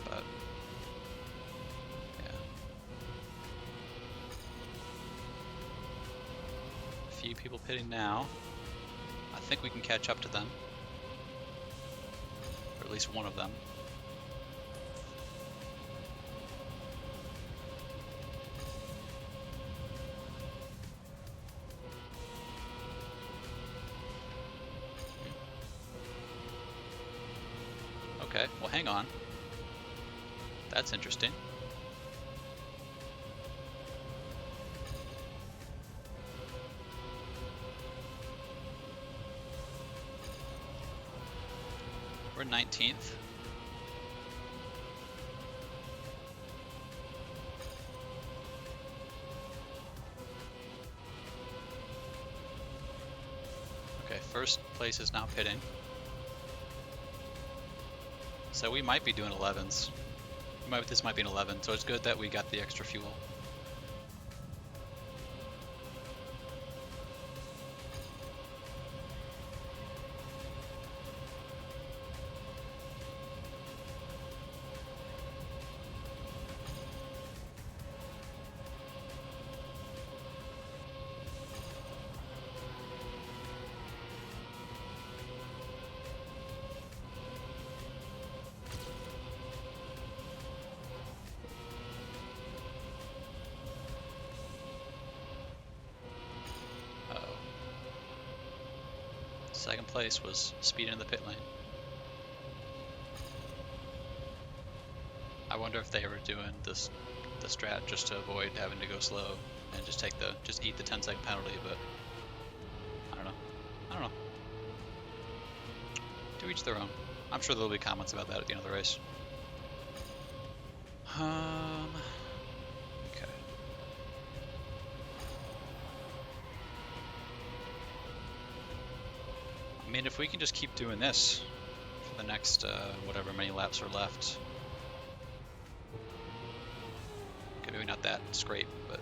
But yeah. A few people pitting now. I think we can catch up to them. Or at least one of them. Okay, well hang on. That's interesting. We're 19th. Okay, first place is now pitting. So we might be doing 11s. This might be an 11, so it's good that we got the extra fuel. Second place was speed in the pit lane. I wonder if they were doing the strat just to avoid having to go slow and just eat the 10-second penalty, but I don't know. To each their own. I'm sure there'll be comments about that at the end of the race. Okay. I mean, if we can just keep doing this for the next whatever many laps are left. Okay, maybe not that scrape, but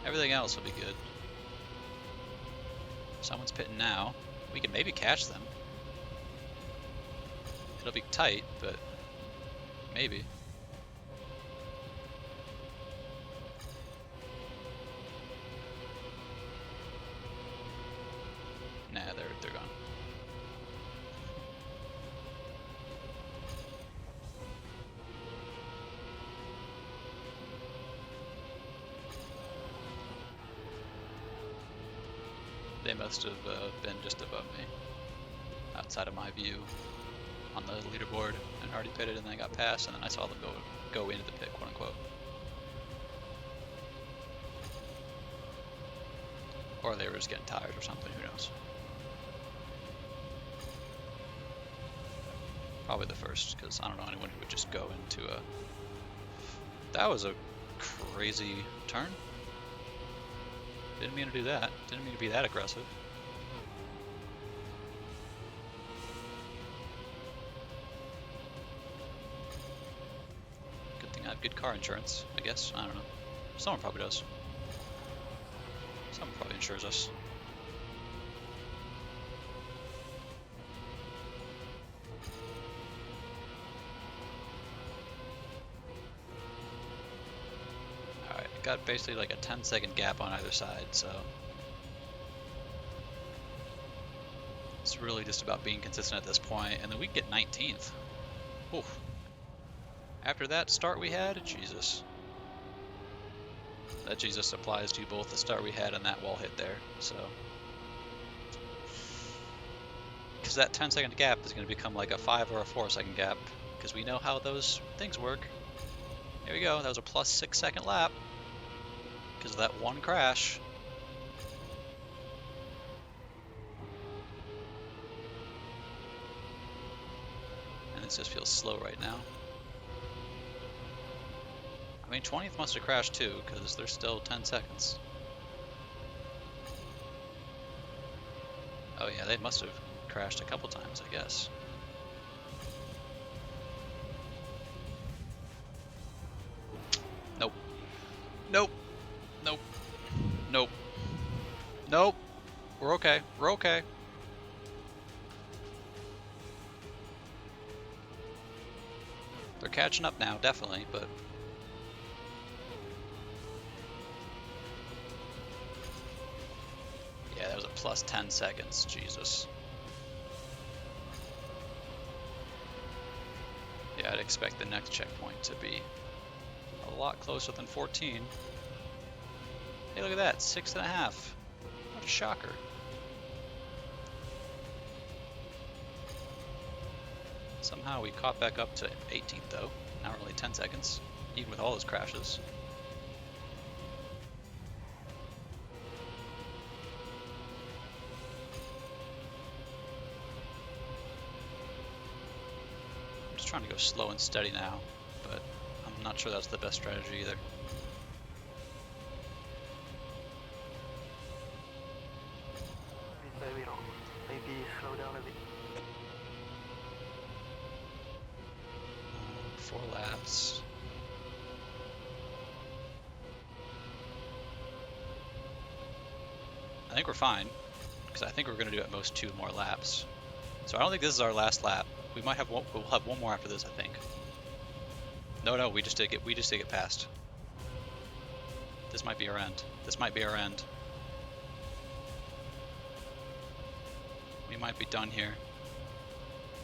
everything else will be good. Someone's pitting now. We can maybe catch them. It'll be tight, but maybe. Nah, they're gone. must have been just above me, outside of my view on the leaderboard, and already pitted, and then I got past, and then I saw them go into the pit, quote unquote. Or they were just getting tired or something, who knows. Probably the first, because I don't know anyone who would just go into a... That was a crazy turn. Didn't mean to do that. Didn't mean to be that aggressive. Good thing I have good car insurance, I guess. I don't know. Someone probably does. Someone probably insures us. Alright, got basically like a 10-second gap on either side, so it's really just about being consistent at this point, and then we get 19th. Oof. After that start we had, Jesus. That Jesus applies to both the start we had and that wall hit there, so. Because that 10-second gap is going to become like a 5 or a 4-second gap, because we know how those things work. There we go, that was a plus 6-second lap, because of that one crash. And it just feels slow right now. I mean, 20th must have crashed too, because there's still 10 seconds. Oh yeah, they must have crashed a couple times, I guess. Nope. Nope. Nope. Nope. Nope. We're okay. We're okay. They're catching up now, definitely, but... Yeah, that was a plus 10 seconds, Jesus. Yeah, I'd expect the next checkpoint to be a lot closer than 14. Hey, look at that, 6.5. What a shocker. Somehow we caught back up to 18th though, not really 10 seconds, even with all those crashes. Trying to go slow and steady now, but I'm not sure that's the best strategy either. Maybe slow down a bit. 4 laps. I think we're fine, because I think we're going to do at most 2 more laps. So I don't think this is our last lap. We might have one. We'll have one more after this, I think. No, we just did get past. This might be our end. This might be our end. We might be done here.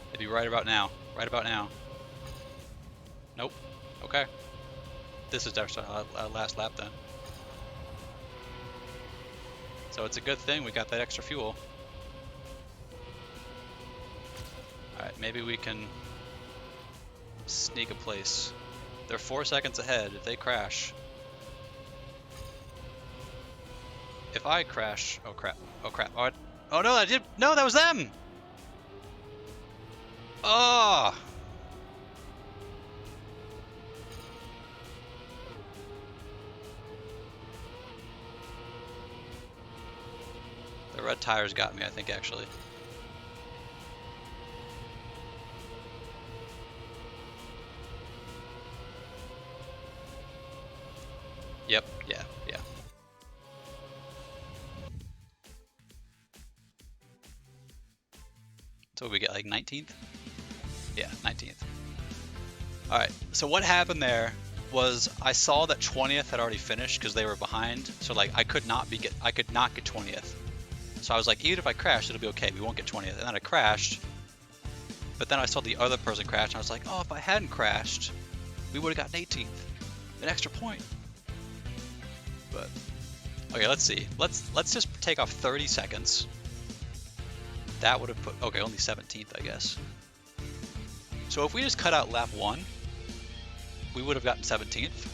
It'd be right about now. Right about now. Nope. Okay. This is our last lap then. So it's a good thing we got that extra fuel. Alright, maybe we can sneak a place. They're 4 seconds ahead if they crash. If I crash... Oh crap. Oh crap. Oh no, I did... No, that was them! Oh! The red tires got me, I think, actually. Yep, yeah. So we get like 19th? Yeah, 19th. Alright, so what happened there was I saw that 20th had already finished because they were behind. So like I could not get 20th. So I was like, even if I crash, it'll be okay. We won't get 20th. And then I crashed. But then I saw the other person crash and I was like, oh, if I hadn't crashed, we would have gotten 18th. An extra point. But okay, let's see. Let's just take off 30 seconds. That would have put, okay, only 17th, I guess. So if we just cut out lap 1, we would have gotten 17th,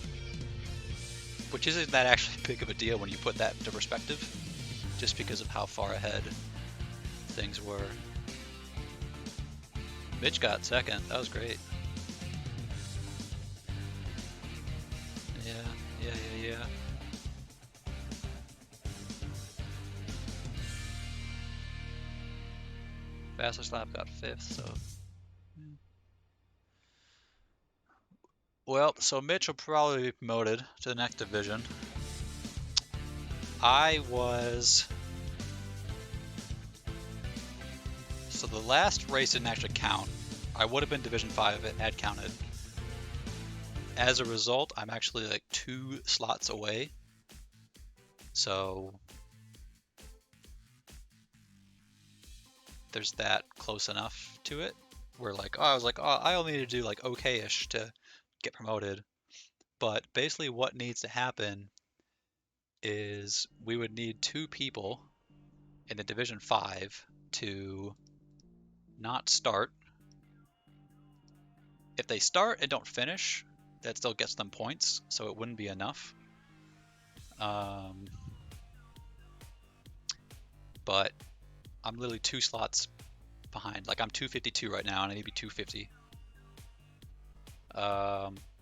which isn't that actually big of a deal when you put that into perspective, just because of how far ahead things were. Mitch got second. That was great. Yeah. Fastest lap got 5th, so. Well, so Mitch will probably be promoted to the next division. So the last race didn't actually count. I would have been Division 5 if it had counted. As a result, I'm actually like 2 slots away. So there's that close enough to it. Where like, I was like, I only need to do like okay-ish to get promoted. But basically what needs to happen is we would need 2 people in the Division 5 to not start. If they start and don't finish, that still gets them points, so it wouldn't be enough. But I'm literally 2 slots behind. Like I'm 252 right now, and I need to be 250.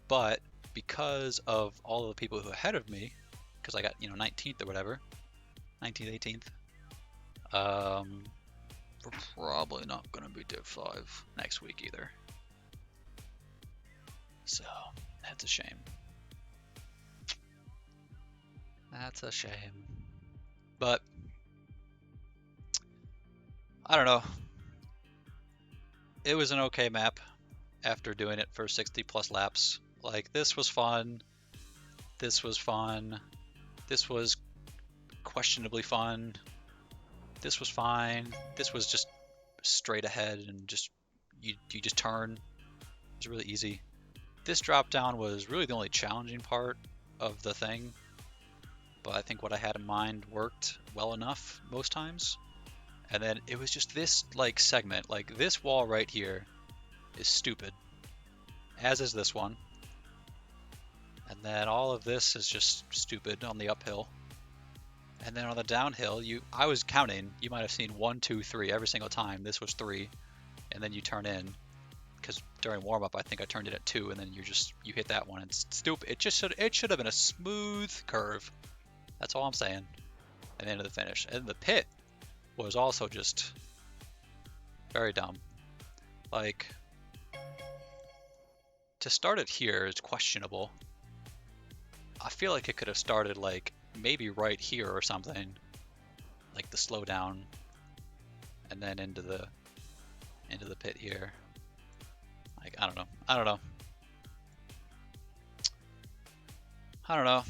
But because of all of the people who are ahead of me, because I got 19th or whatever, 19th, 18th, we're probably not gonna be Div 5 next week either. So that's a shame. That's a shame. But I don't know. It was an okay map after doing it for 60 plus laps. Like this was fun. This was fun. This was questionably fun. This was fine. This was just straight ahead and just you just turn. It was really easy. This drop down was really the only challenging part of the thing, but I think what I had in mind worked well enough most times. And then it was just this like segment, like this wall right here is stupid, as is this one. And then all of this is just stupid on the uphill. And then on the downhill, I was counting, you might have seen 1, 2, 3 every single time. This was 3, and then you turn in. Because during warm up, I think I turned it at 2, and then you hit that one. It's stupid. It should have been a smooth curve. That's all I'm saying. At the end of the finish, and the pit was also just very dumb. Like to start it here is questionable. I feel like it could have started like maybe right here or something, like the slowdown, and then into the pit here. Like I don't know.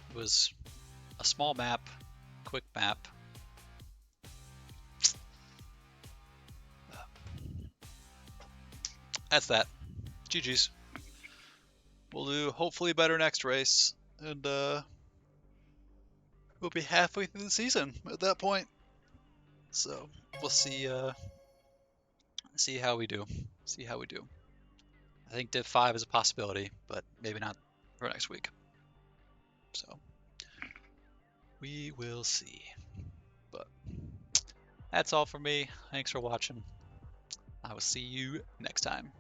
It was a small map, quick map. That's that. GG's. We'll do hopefully better next race, and we'll be halfway through the season at that point. So we'll see how we do. See how we do. I think Div 5 is a possibility, but maybe not for next week. So we will see. But that's all for me. Thanks for watching. I will see you next time.